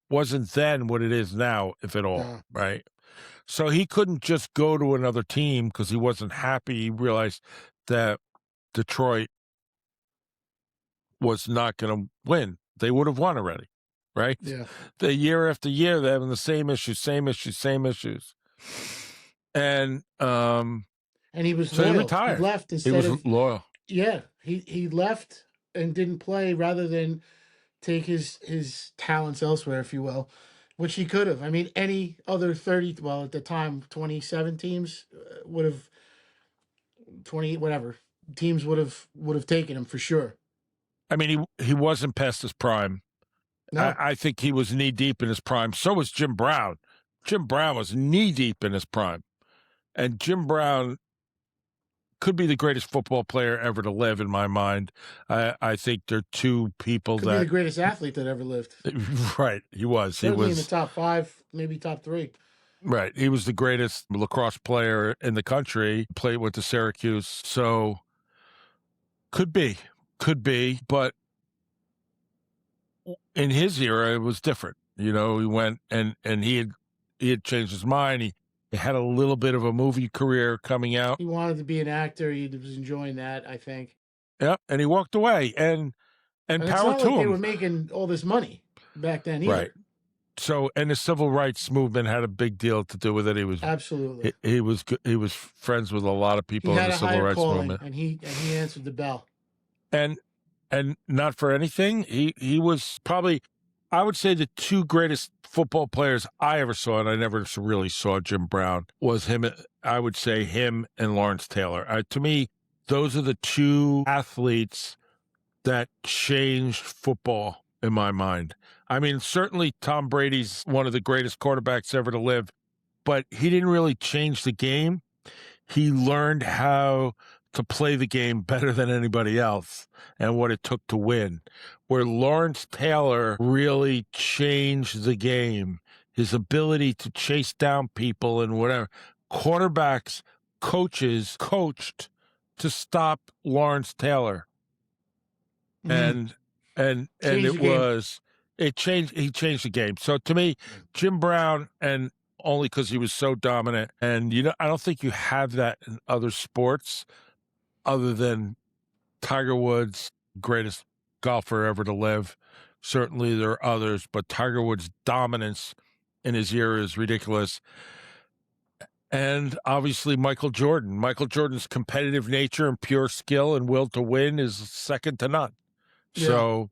wasn't then what it is now, if at all, right? So he couldn't just go to another team because he wasn't happy. He realized that Detroit was not going to win. They would have won already, right? Yeah. The year after year, they're having the same issues. And he was so loyal. he retired. He left He was loyal. Yeah, he left and didn't play rather than take his talents elsewhere, if you will, which he could have. I mean, any other 30, well, at the time, 27 teams would have 20 whatever teams would have taken him for sure. I mean, he wasn't past his prime. No. I think he was knee deep in his prime. So was Jim Brown. Jim Brown was knee deep in his prime, and Jim Brown could be the greatest football player ever to live in my mind. I think they're two people Could be the greatest athlete that ever lived. Right, he was. Certainly he was in the top 5, maybe top 3. Right, he was the greatest lacrosse player in the country. Played with the Syracuse, so could be, but in his era, it was different. He went and he had changed his mind. He had a little bit of a movie career coming out. He wanted to be an actor. He was enjoying that, I think. Yep, and he walked away. And it's power not to like him. They were making all this money back then either. Right. So, and the civil rights movement had a big deal to do with it. He was absolutely. He was friends with a lot of people in the civil rights movement, and he answered the bell. And not for anything, he was probably, I would say, the two greatest football players I ever saw, and I never really saw Jim Brown, was him. I would say him and Lawrence Taylor. To me, those are the two athletes that changed football in my mind. I mean, certainly Tom Brady's one of the greatest quarterbacks ever to live, but he didn't really change the game. He learned how to play the game better than anybody else and what it took to win. Where Lawrence Taylor really changed the game, his ability to chase down people and whatever. Quarterbacks, coaches coached to stop Lawrence Taylor. And he changed the game. So to me, Jim Brown, and only because he was so dominant, and I don't think you have that in other sports other than Tiger Woods, greatest golfer ever to live. Certainly there are others, but Tiger Woods' dominance in his era is ridiculous. And obviously Michael Jordan. Michael Jordan's competitive nature and pure skill and will to win is second to none. Yeah. So,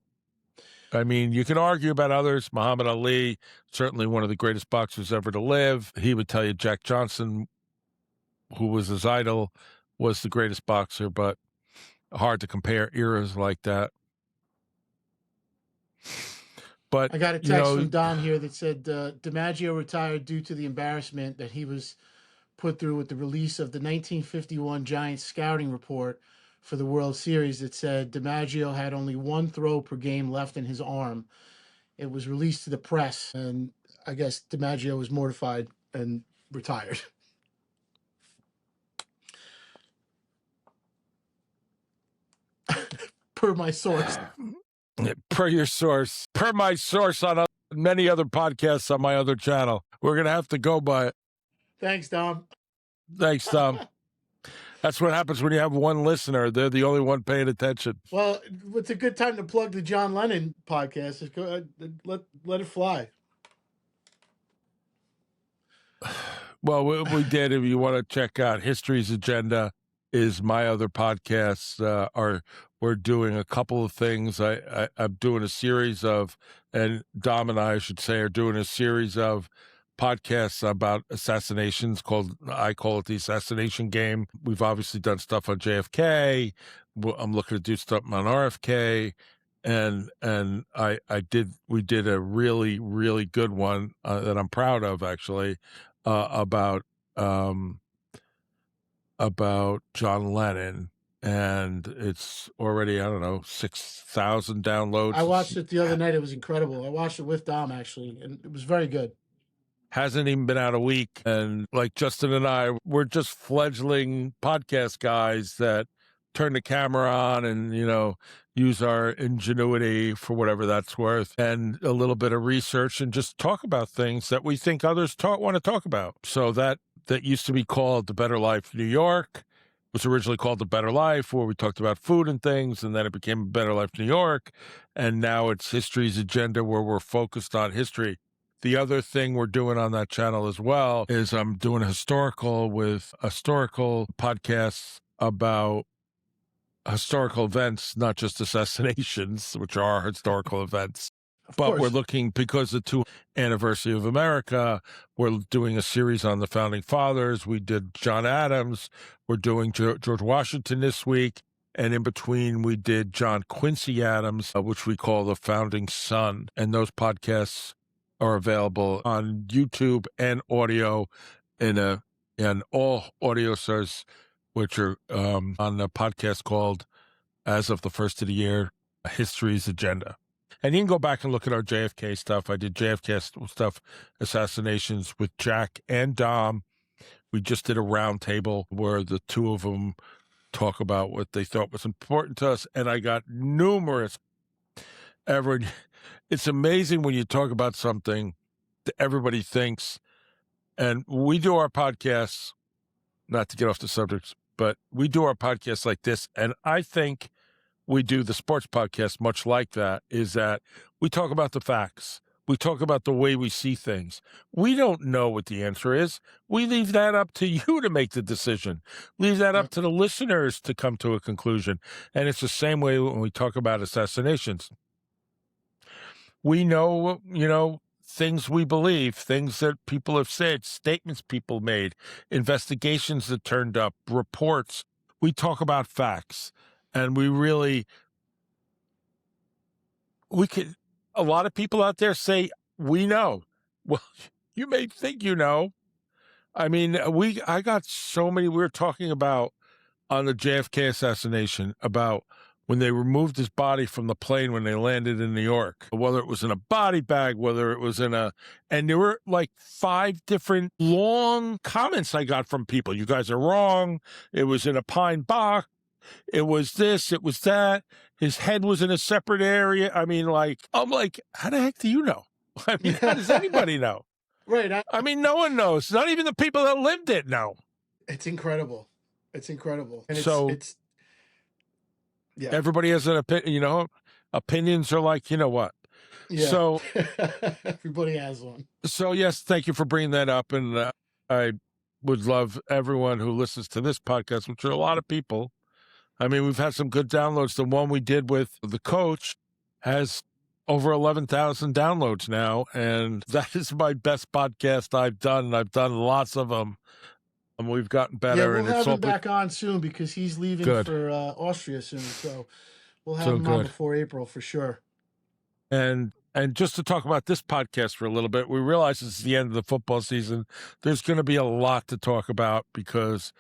I mean, you can argue about others. Muhammad Ali, certainly one of the greatest boxers ever to live. He would tell you Jack Johnson, who was his idol, was the greatest boxer, but hard to compare eras like that. But I got a text from Dom here that said DiMaggio retired due to the embarrassment that he was put through with the release of the 1951 Giants scouting report for the World Series that said DiMaggio had only one throw per game left in his arm. It was released to the press, and I guess DiMaggio was mortified and retired. Per my source. Per your source. Per my source on many other podcasts on my other channel. We're going to have to go by it. Thanks, Dom. Thanks, Tom. That's what happens when you have one listener. They're the only one paying attention. Well, it's a good time to plug the John Lennon podcast. Just go, let it fly. Well, we did. If you want to check out History's Agenda, is my other podcasts. We're doing a couple of things. I'm doing a series of, and Dom and I should say, are doing a series of podcasts about assassinations I call it the assassination game. We've obviously done stuff on JFK. I'm looking to do stuff on RFK. And we did a really, really good one that I'm proud of, actually, about John Lennon, and it's already, I don't know, 6,000 downloads. I watched it the other night. It was incredible. I watched it with Dom, actually, and it was very good. Hasn't even been out a week, and like Justin and I, we're just fledgling podcast guys that turn the camera on and, use our ingenuity for whatever that's worth, and a little bit of research, and just talk about things that we think others want to talk about. So that used to be called The Better Life New York. It was originally called The Better Life, where we talked about food and things, and then it became Better Life New York, and now it's History's Agenda, where we're focused on history. The other thing we're doing on that channel as well is I'm doing historical podcasts about historical events, not just assassinations, which are historical events. But we're looking, because the 2nd anniversary of America, we're doing a series on the Founding Fathers. We did John Adams. We're doing George Washington this week. And in between, we did John Quincy Adams, which we call the Founding Son. And those podcasts are available on YouTube and audio in all audio sources, which are on a podcast called, as of the first of the year, History's Agenda. And you can go back and look at our JFK stuff. I did JFK stuff, assassinations, with Jack and Dom. We just did a round table where the two of them talk about what they thought was important to us. And I got numerous It's amazing when you talk about something that everybody thinks. And we do our podcasts, not to get off the subject, but we do our podcasts like this. And I think we do the sports podcast much like that, is that we talk about the facts. We talk about the way we see things. We don't know what the answer is. We leave that up to you to make the decision. Leave that up to the listeners to come to a conclusion. And it's the same way when we talk about assassinations. We know, things we believe, things that people have said, statements people made, investigations that turned up, reports. We talk about facts. And a lot of people out there say, we know. Well, you may think you know. I mean, I got so many, we were talking about on the JFK assassination about when they removed his body from the plane when they landed in New York, whether it was in a body bag, whether it was and there were like 5 different long comments I got from people. You guys are wrong. It was in a pine box. It was this, it was that. His head was in a separate area. I mean, I'm like, how the heck do you know? I mean, how does anybody know? Right. I mean, no one knows. Not even the people that lived it know. It's incredible. It's incredible. And it's yeah. Everybody has an opinion, opinions are like, you know what? Yeah. So everybody has one. So yes, thank you for bringing that up. And I would love everyone who listens to this podcast, which are a lot of people. I mean, we've had some good downloads. The one we did with the coach has over 11,000 downloads now. And that is my best podcast I've done. And I've done lots of them. And we've gotten better. Yeah, we'll have him back on soon because he's leaving for Austria soon. So we'll have him on before April for sure. And just to talk about this podcast for a little bit, we realize it's the end of the football season. There's going to be a lot to talk about because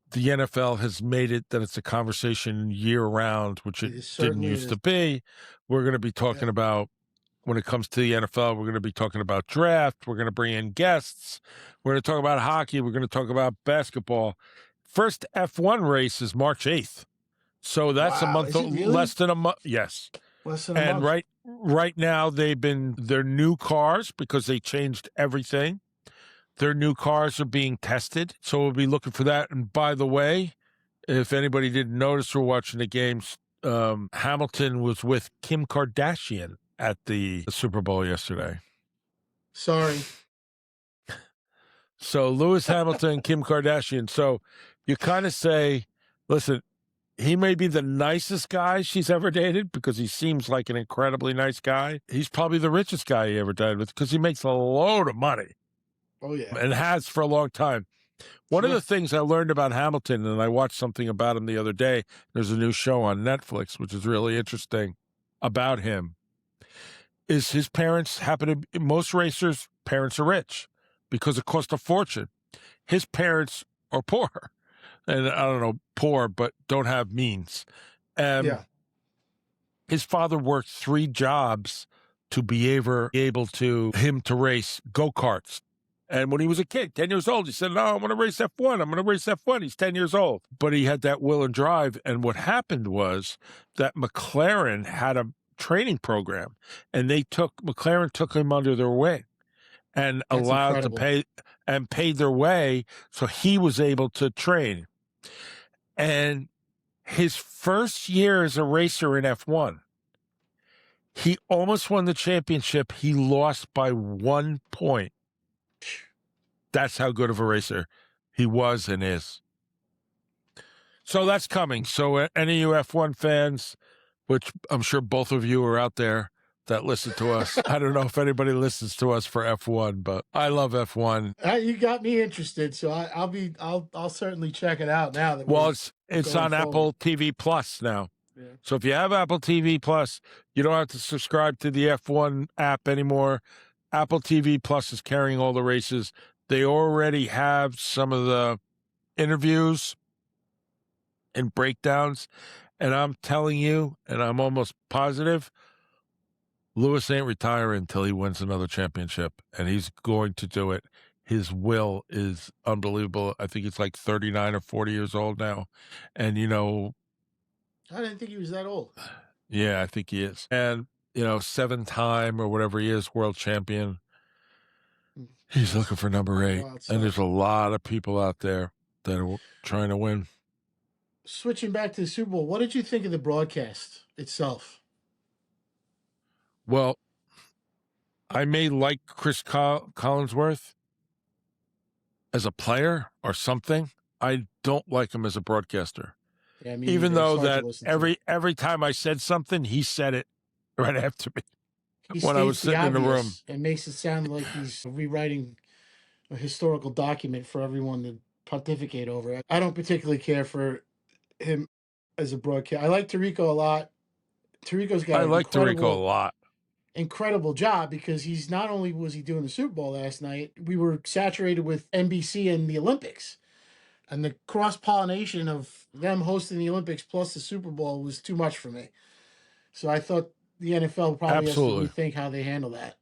the NFL has made it that it's a conversation year round, which it didn't used to be. We're going to be talking about when it comes to the NFL. We're going to be talking about draft. We're going to bring in guests. We're going to talk about hockey. We're going to talk about basketball. First F1 race is March 8th. So that's a Wow, month, is it really? less than a month. Yes. Less than a And month. right now their new cars, because they changed everything. Their new cars are being tested. So we'll be looking for that. And by the way, if anybody didn't notice or watching the games, Hamilton was with Kim Kardashian at the Super Bowl yesterday. Sorry. So Lewis Hamilton, Kim Kardashian. So you kind of say, listen, he may be the nicest guy she's ever dated because he seems like an incredibly nice guy. He's probably the richest guy he ever dated with because he makes a load of money. Oh, yeah. And has for a long time. One of the things I learned about Hamilton, and I watched something about him the other day, there's a new show on Netflix, which is really interesting about him, is his parents most racers' parents are rich because it costs a fortune. His parents are poor. And I don't know, poor, but don't have means. Yeah. His father worked 3 jobs to be able to race go-karts. And when he was a kid, 10 years old, he said, no, I'm going to race F1. I'm going to race F1. He's 10 years old. But he had that will and drive. And what happened was that McLaren had a training program, and McLaren took him under their wing and That's allowed incredible. to pay and paid their way. So he was able to train. And his first year as a racer in F1, he almost won the championship. He lost by 1 point. That's how good of a racer he was and is. So that's coming. So any of you F1 fans, which I'm sure both of you are out there that listen to us. I don't know if anybody listens to us for F1, but I love F1. You got me interested, so I'll certainly check it out now. Well, it's going on forward. Apple TV Plus now. Yeah. So if you have Apple TV Plus, you don't have to subscribe to the F1 app anymore. Apple TV Plus is carrying all the races. They already have some of the interviews and breakdowns. And I'm telling you, and I'm almost positive, Lewis ain't retiring until he wins another championship. And he's going to do it. His will is unbelievable. I think he's like 39 or 40 years old now. And, I didn't think he was that old. Yeah, I think he is. And, 7-time or whatever he is, world champion. He's looking for number 8. And there's a lot of people out there that are trying to win. Switching back to the Super Bowl, what did you think of the broadcast itself? Well, I may like Chris Collinsworth as a player or something. I don't like him as a broadcaster. Yeah, even though that every time I said something, he said it right after me when I was sitting in the room. It makes it sound like he's rewriting a historical document for everyone to pontificate over. I don't particularly care for him as a broadcast. I like Tirico a lot. Tirico's got Tirico a lot. Incredible job, because he's not only was he doing the Super Bowl last night, we were saturated with NBC and the Olympics. And the cross-pollination of them hosting the Olympics plus the Super Bowl was too much for me. So I thought the NFL probably has to rethink how they handle that.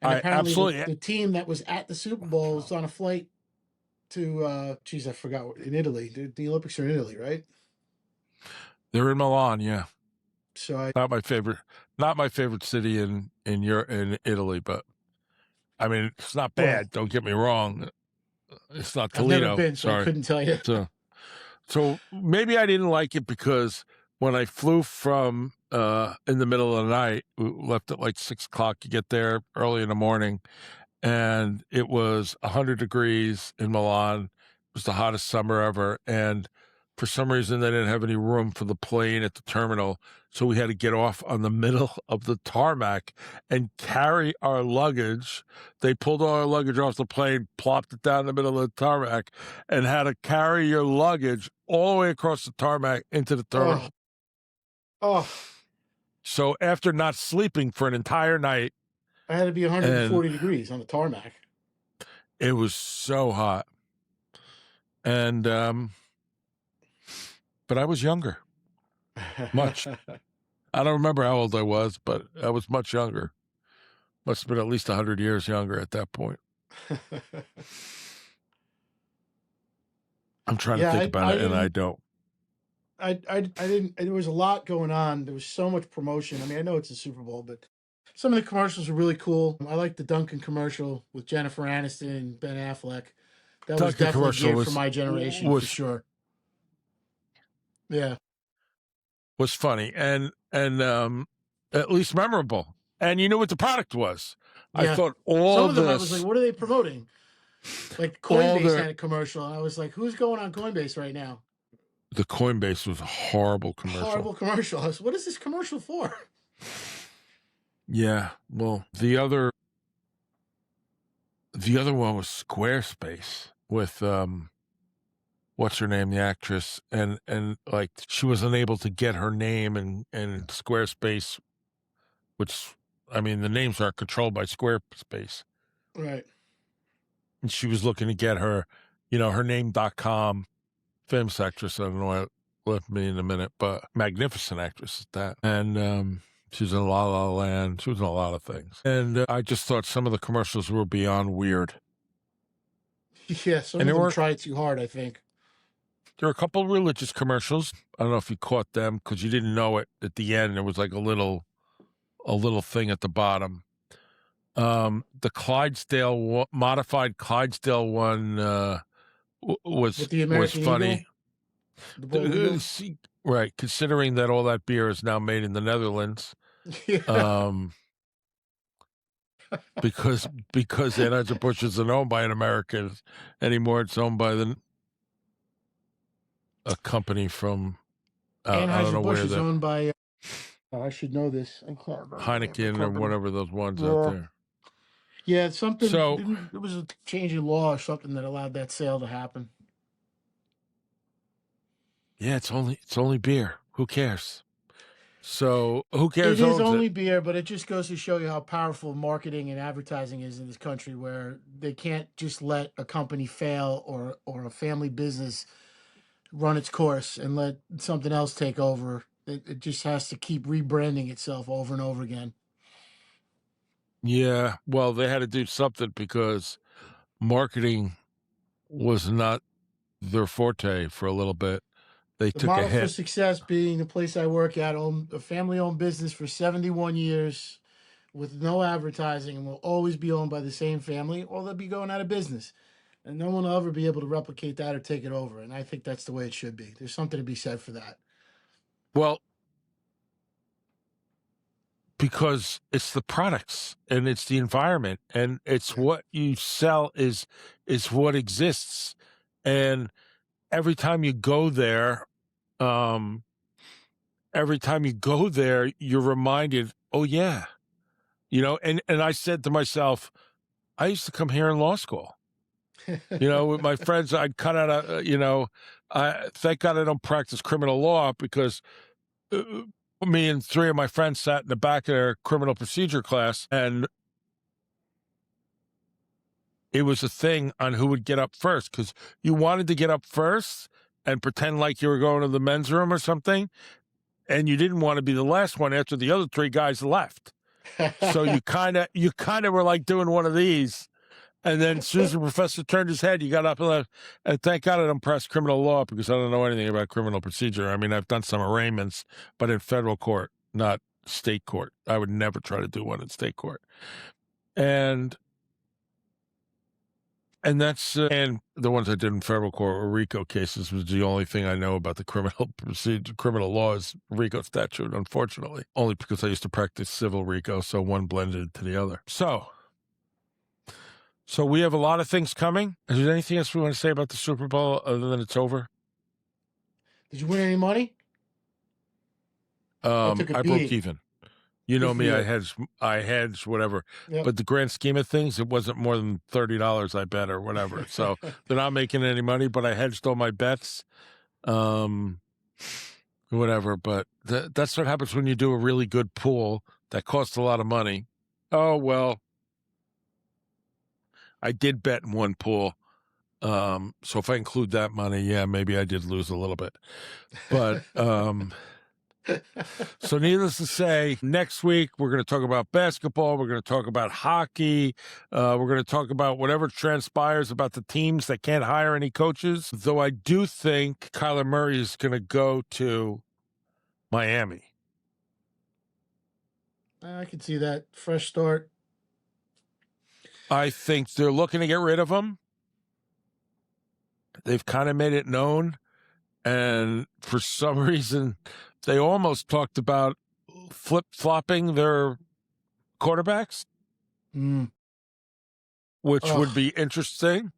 And apparently the team that was at the Super Bowl was on a flight to, I forgot, in Italy. The Olympics are in Italy, right? They're in Milan, yeah. So not my favorite city in Italy, but I mean, it's not bad. Don't get me wrong. It's not Toledo. I've never been, so I couldn't tell you. So maybe I didn't like it because when I flew from in the middle of the night, we left at like 6 o'clock. You get there early in the morning, and it was 100 degrees in Milan. It was the hottest summer ever, and for some reason they didn't have any room for the plane at the terminal, so we had to get off on the middle of the tarmac and carry our luggage. They pulled all our luggage off the plane, plopped it down in the middle of the tarmac, and had to carry your luggage all the way across the tarmac into the terminal. Oh. So after not sleeping for an entire night, I had to be 140 degrees on the tarmac. It was so hot. And but I was younger. Much. I don't remember how old I was, but I was much younger. Must have been at least 100 years younger at that point. I'm trying to Yeah, think about I it, and I didn't. don't. I didn't. There was a lot going on. There was so much promotion. I mean, I know it's a Super Bowl, but some of the commercials were really cool. I like the Duncan commercial with Jennifer Aniston and Ben Affleck. That was Tucker definitely commercial geared for my generation for was sure. Yeah, was funny and at least memorable. And you knew what the product was. I yeah. thought Some of them I was like, what are they promoting? Like all Coinbase the had a commercial. I was like, who's going on Coinbase right now? the Coinbase was a horrible commercial. Horrible commercial. I was, what is this commercial for? Yeah, well, the other one was Squarespace with what's her name, the actress, and like she was unable to get her name and Squarespace, which I mean the names aren't controlled by Squarespace. Right. And she was looking to get her, her name.com, famous actress. I don't know what left me in a minute, but magnificent actress at that. And she was in La La Land. She was in a lot of things. And I just thought some of the commercials were beyond weird. Yeah, some And of them try too hard, I think. there were a couple of religious commercials. I don't know if you caught them because you didn't know it at the end. There was like a little thing at the bottom. The Clydesdale modified Clydesdale one With the was American Eagle, funny. the bald eagle. Right, considering that all that beer is now made in the Netherlands, Yeah. because Anheuser-Busch isn't owned by an American anymore. It's owned by a company from I don't know Anheuser-Busch where is the owned by, I should know this. I can't remember the name of the Heineken or company. whatever those ones out Yeah. there. Yeah, it's something. So It was a change in law or something that allowed that sale to happen. yeah, it's only beer. Who cares? So who It cares is owns it? only beer, but it just goes to show you how powerful marketing and advertising is in this country, where they can't just let a company fail or a family business run its course and let something else take over. It just has to keep rebranding itself over and over again. Yeah, well, they had to do something because marketing was not their forte for a little bit. They The took a model for hit. success being the place I work at, owned a family-owned business for 71 years with no advertising, and will always be owned by the same family, or they'll be going out of business. And no one will ever be able to replicate that or take it over. And I think that's the way it should be. There's something to be said for that. Well, because it's the products and it's the environment and it's Yeah. what you sell is what exists. And every time you go there, um, you're reminded, oh yeah, and I said to myself, I used to come here in law school. With my friends, I'd cut out I thank God I don't practice criminal law because uh, me and three of my friends sat in the back of their criminal procedure class, and it was a thing on who would get up first because you wanted to get up first and pretend like you were going to the men's room or something, and you didn't want to be the last one after the other three guys left. So you kind of were like doing one of these. And then as soon as the professor turned his head, you got up and left. And thank God I don't press criminal law because I don't know anything about criminal procedure. I mean, I've done some arraignments, but in federal court, not state court. I would never try to do one in state court. And and the ones I did in federal court were RICO cases, was the only thing I know about the criminal law is RICO statute, unfortunately. Only because I used to practice civil RICO, so one blended into the other. So we have a lot of things coming. Is there anything else we want to say about the Super Bowl other than it's over? Did you win any money? I took a I broke beating. even. You Good know for me, you. I hedged, whatever. Yep. But the grand scheme of things, it wasn't more than $30 I bet or whatever. So they're not making any money, but I hedged all my bets. Whatever. But that's what happens when you do a really good pool that costs a lot of money. Oh, well, I did bet in one pool. So if I include that money, yeah, maybe I did lose a little bit. But So, needless to say, next week we're going to talk about basketball. We're going to talk about hockey. We're going to talk about whatever transpires about the teams that can't hire any coaches. Though I do think Kyler Murray is going to go to Miami. I can see that. Fresh start. I think they're looking to get rid of him. They've kind of made it known. And for some reason, they almost talked about flip-flopping their quarterbacks, which would be interesting.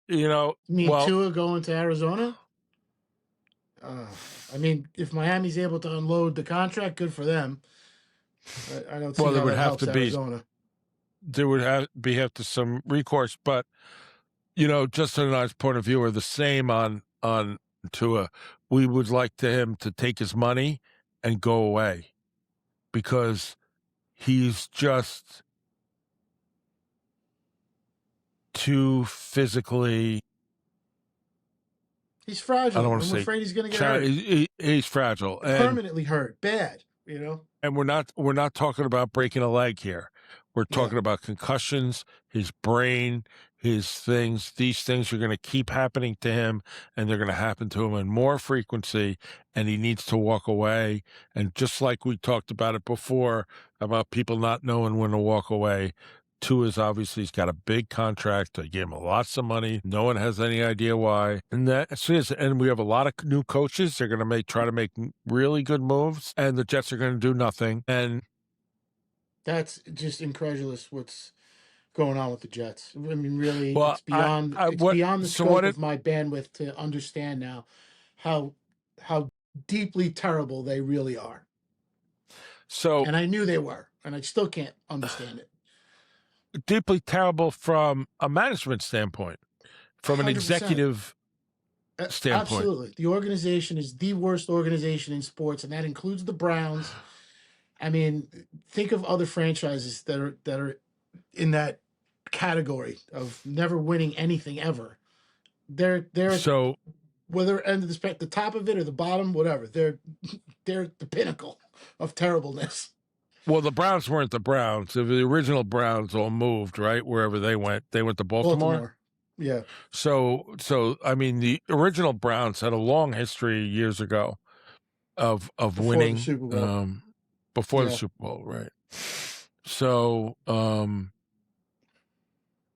You mean Tua going to Arizona? I mean, if Miami's able to unload the contract, good for them. I don't see how that helps Arizona. There would have to some recourse, but Justin and I's point of view are the same on Tua. We would like him to take his money and go away because he's just too physically. He's fragile. I don't want to I'm say afraid he's going to get hurt. He's fragile, permanently hurt, bad. And we're not talking about breaking a leg here. We're talking about concussions, his brain, his things. These things are going to keep happening to him, and they're going to happen to him in more frequency, and he needs to walk away. And just like we talked about it before, about people not knowing when to walk away, Tua's obviously he's got a big contract. They gave him lots of money. No one has any idea why. And and we have a lot of new coaches. They're going to try to make really good moves, and the Jets are going to do nothing. And that's just incredulous what's going on with the Jets. I mean, really, it's beyond the scope of my bandwidth to understand now how deeply terrible they really are. And I knew they were, and I still can't understand it. Deeply terrible from a management standpoint, from 100%. An executive standpoint. Absolutely. The organization is the worst organization in sports, and that includes the Browns. I mean, think of other franchises that are in that category of never winning anything ever. They're so whether end of the top of it or the bottom, whatever. They're the pinnacle of terribleness. Well, the Browns weren't the Browns. The original Browns all moved, right? Wherever they went to Baltimore. Yeah. So I mean, the original Browns had a long history years ago of winning the Super Bowl. Before the Super Bowl, right? So,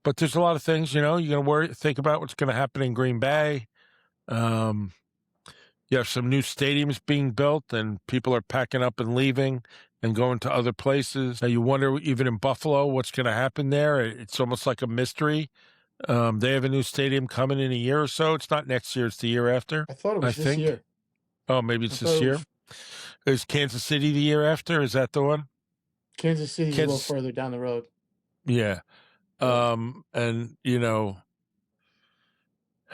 but there's a lot of things, you're going to think about what's going to happen in Green Bay. You have some new stadiums being built, and people are packing up and leaving and going to other places. Now you wonder, even in Buffalo, what's going to happen there. It's almost like a mystery. They have a new stadium coming in a year or so. It's not next year; it's the year after. I thought it was this year. Oh, maybe it's this year. Is Kansas City the year after? Is that the one? Kansas City's a little further down the road. Yeah. And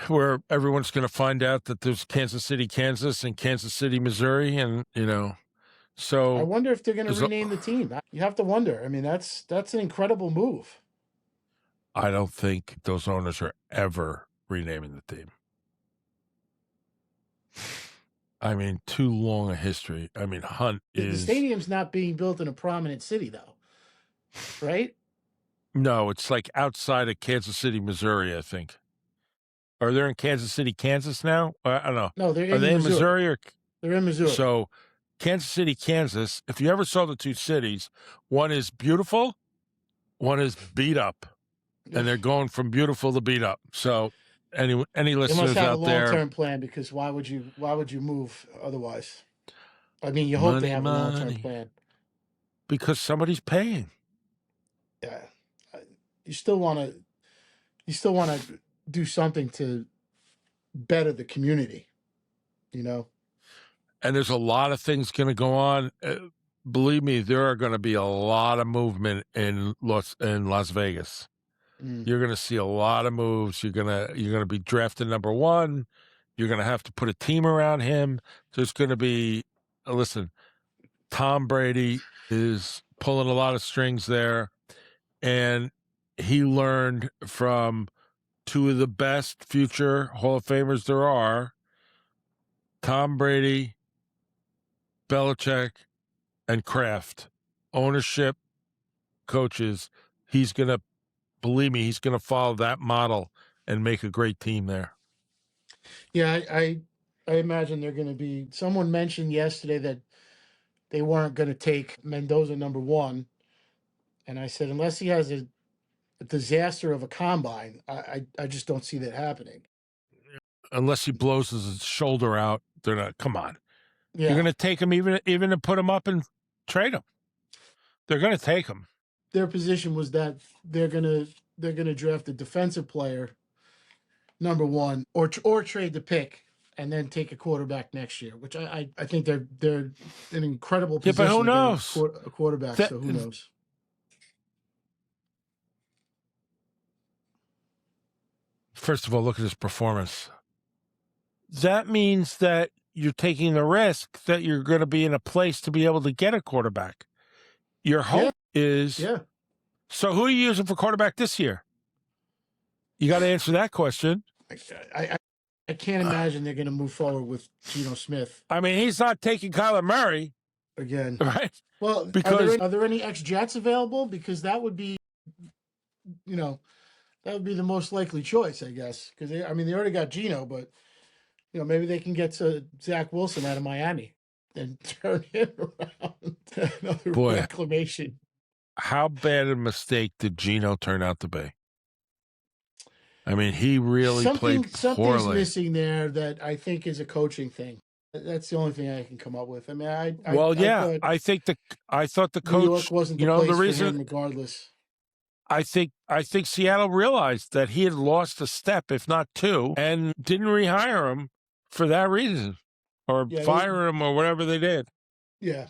where everyone's going to find out that there's Kansas City, Kansas, and Kansas City, Missouri, and so I wonder if they're going to rename the team. You have to wonder. I mean, that's an incredible move. I don't think those owners are ever renaming the team. I mean, too long a history. I mean, Hunt is... The stadium's not being built in a prominent city, though, right? No, it's like outside of Kansas City, Missouri, I think. Are they in Kansas City, Kansas now? I don't know. No, they're in Missouri. Are they in Missouri. Or... They're in Missouri. So, Kansas City, Kansas, if you ever saw the two cities, one is beautiful, one is beat up. And they're going from beautiful to beat up. So... Any listeners must have out there? A long-term plan, because why would you move otherwise? I mean, you hope they have a long-term plan. Because somebody's paying. Yeah, you still want to do something to better the community, And there's a lot of things going to go on. Believe me, there are going to be a lot of movement in Las Vegas. You're going to see a lot of moves. You're going to be drafted number one. You're going to have to put a team around him. There's going to be, listen, Tom Brady is pulling a lot of strings there, and he learned from two of the best future Hall of Famers there are, Tom Brady Belichick and Kraft, ownership, coaches, he's going to, believe me, he's going to follow that model and make a great team there. Yeah, I imagine they're going to be. Someone mentioned yesterday that they weren't going to take Mendoza number one, and I said unless he has a disaster of a combine, I just don't see that happening. Unless he blows his shoulder out, they're not. Come on, Yeah, you're going to take him even to put him up and trade him. They're going to take him. their position was that they're gonna draft a defensive player number one, or trade the pick and then take a quarterback next year, which I think they're in an incredible Yeah, position but who to knows? get a quarterback. So who knows? First of all, look at his performance. That means that you're taking the risk that you're going to be in a place to be able to get a quarterback. Your hope is, so who are you using for quarterback this year? You got to answer that question. I can't imagine they're going to move forward with Geno Smith. I mean, he's not taking Kyler Murray again, right? Well, because are there any ex-Jets available? Because that would be, that would be the most likely choice, I guess. Because they already got Geno, but maybe they can get Zach Wilson out of Miami and turn him around. Another reclamation. How bad a mistake did Geno turn out to be? I mean, he really played poorly. Something's missing there that I think is a coaching thing. That's the only thing I can come up with. I mean, I thought the coach, New York wasn't the place the reason, for him regardless. I think Seattle realized that he had lost a step, if not two, and didn't rehire him for that reason, or fire him, or whatever they did. Yeah,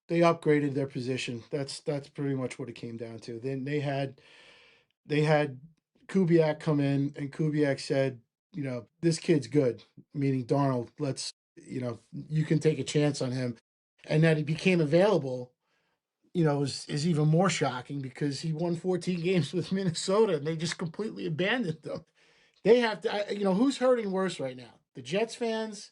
they upgraded their position. That's pretty much what it came down to. Then they had Kubiak come in, and Kubiak said, this kid's good, meaning Darnold. Let's, you can take a chance on him, and that he became available. Is even more shocking because he won 14 games with Minnesota and they just completely abandoned them. They have to, who's hurting worse right now? The Jets fans,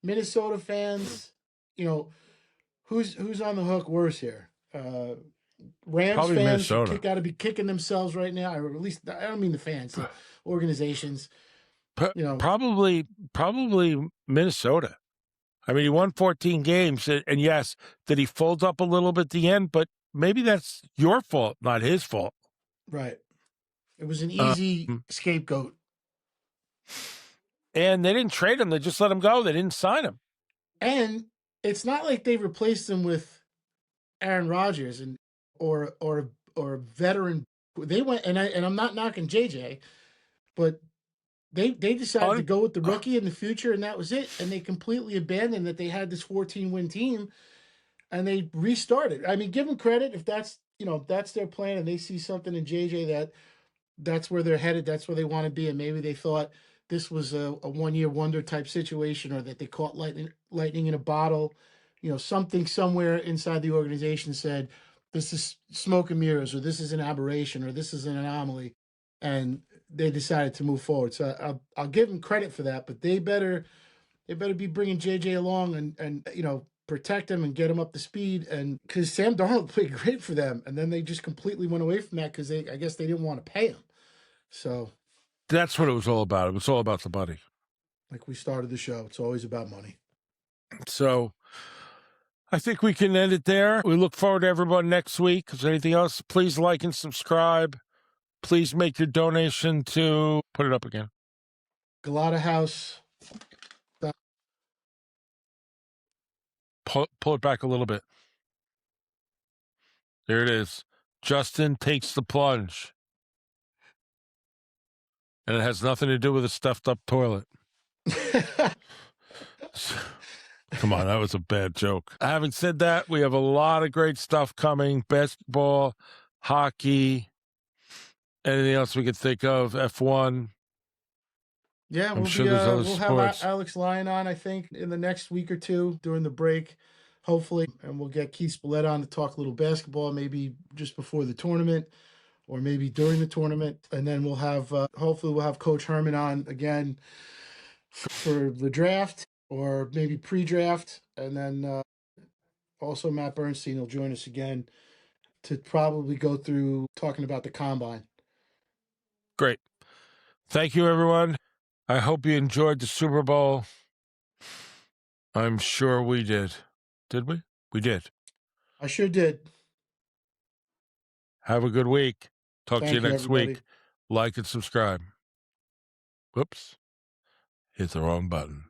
Minnesota fans, who's on the hook worse here? Rams Probably fans got to be kicking themselves right now, or at least I don't mean the fans, the organizations. Probably Minnesota. I mean, he won 14 games, and yes, did he fold up a little bit at the end? But maybe that's your fault, not his fault. Right. It was an easy scapegoat. And they didn't trade him; they just let him go. They didn't sign him. And it's not like they replaced him with Aaron Rodgers or a veteran. They went, and I'm not knocking JJ, but they decided to go with the rookie in the future, and that was it. And they completely abandoned that they had this 14-win team, and they restarted. I mean, give them credit if that's that's their plan, and they see something in JJ that's where they're headed, that's where they want to be, and maybe they thought this was a one-year wonder type situation, or that they caught lightning in a bottle. Something somewhere inside the organization said this is smoke and mirrors, or this is an aberration, or this is an anomaly, and they decided to move forward. So I'll give them credit for that, but they better be bringing JJ along and protect him and get him up to speed. And because Sam Darnold played great for them, and then they just completely went away from that because I guess they didn't want to pay him. So that's what it was all about. It was all about the money. Like we started the show, it's always about money. So I think we can end it there. We look forward to everyone next week. If there's anything else, please like and subscribe. Please make your donation to, put it up again, Galata House. Pull it back a little bit. There it is. Justin takes the plunge. And it has nothing to do with a stuffed up toilet. Come on, that was a bad joke. Having said that, we have a lot of great stuff coming. Basketball, hockey, anything else we could think of, F1. Yeah, we'll have Alex Lyon on, I think, in the next week or two during the break, hopefully. And we'll get Keith Spillett on to talk a little basketball, maybe just before the tournament or maybe during the tournament. And then we'll have, hopefully we'll have Coach Herman on again for the draft. or maybe pre-draft, and then also Matt Bernstein will join us again to probably go through talking about the combine. Great. Thank you, everyone. I hope you enjoyed the Super Bowl. I'm sure we did. Did we? We did. I sure did. Have a good week. Talk to you Thank you, next everybody. week. Like and subscribe. Whoops. Hit the wrong button.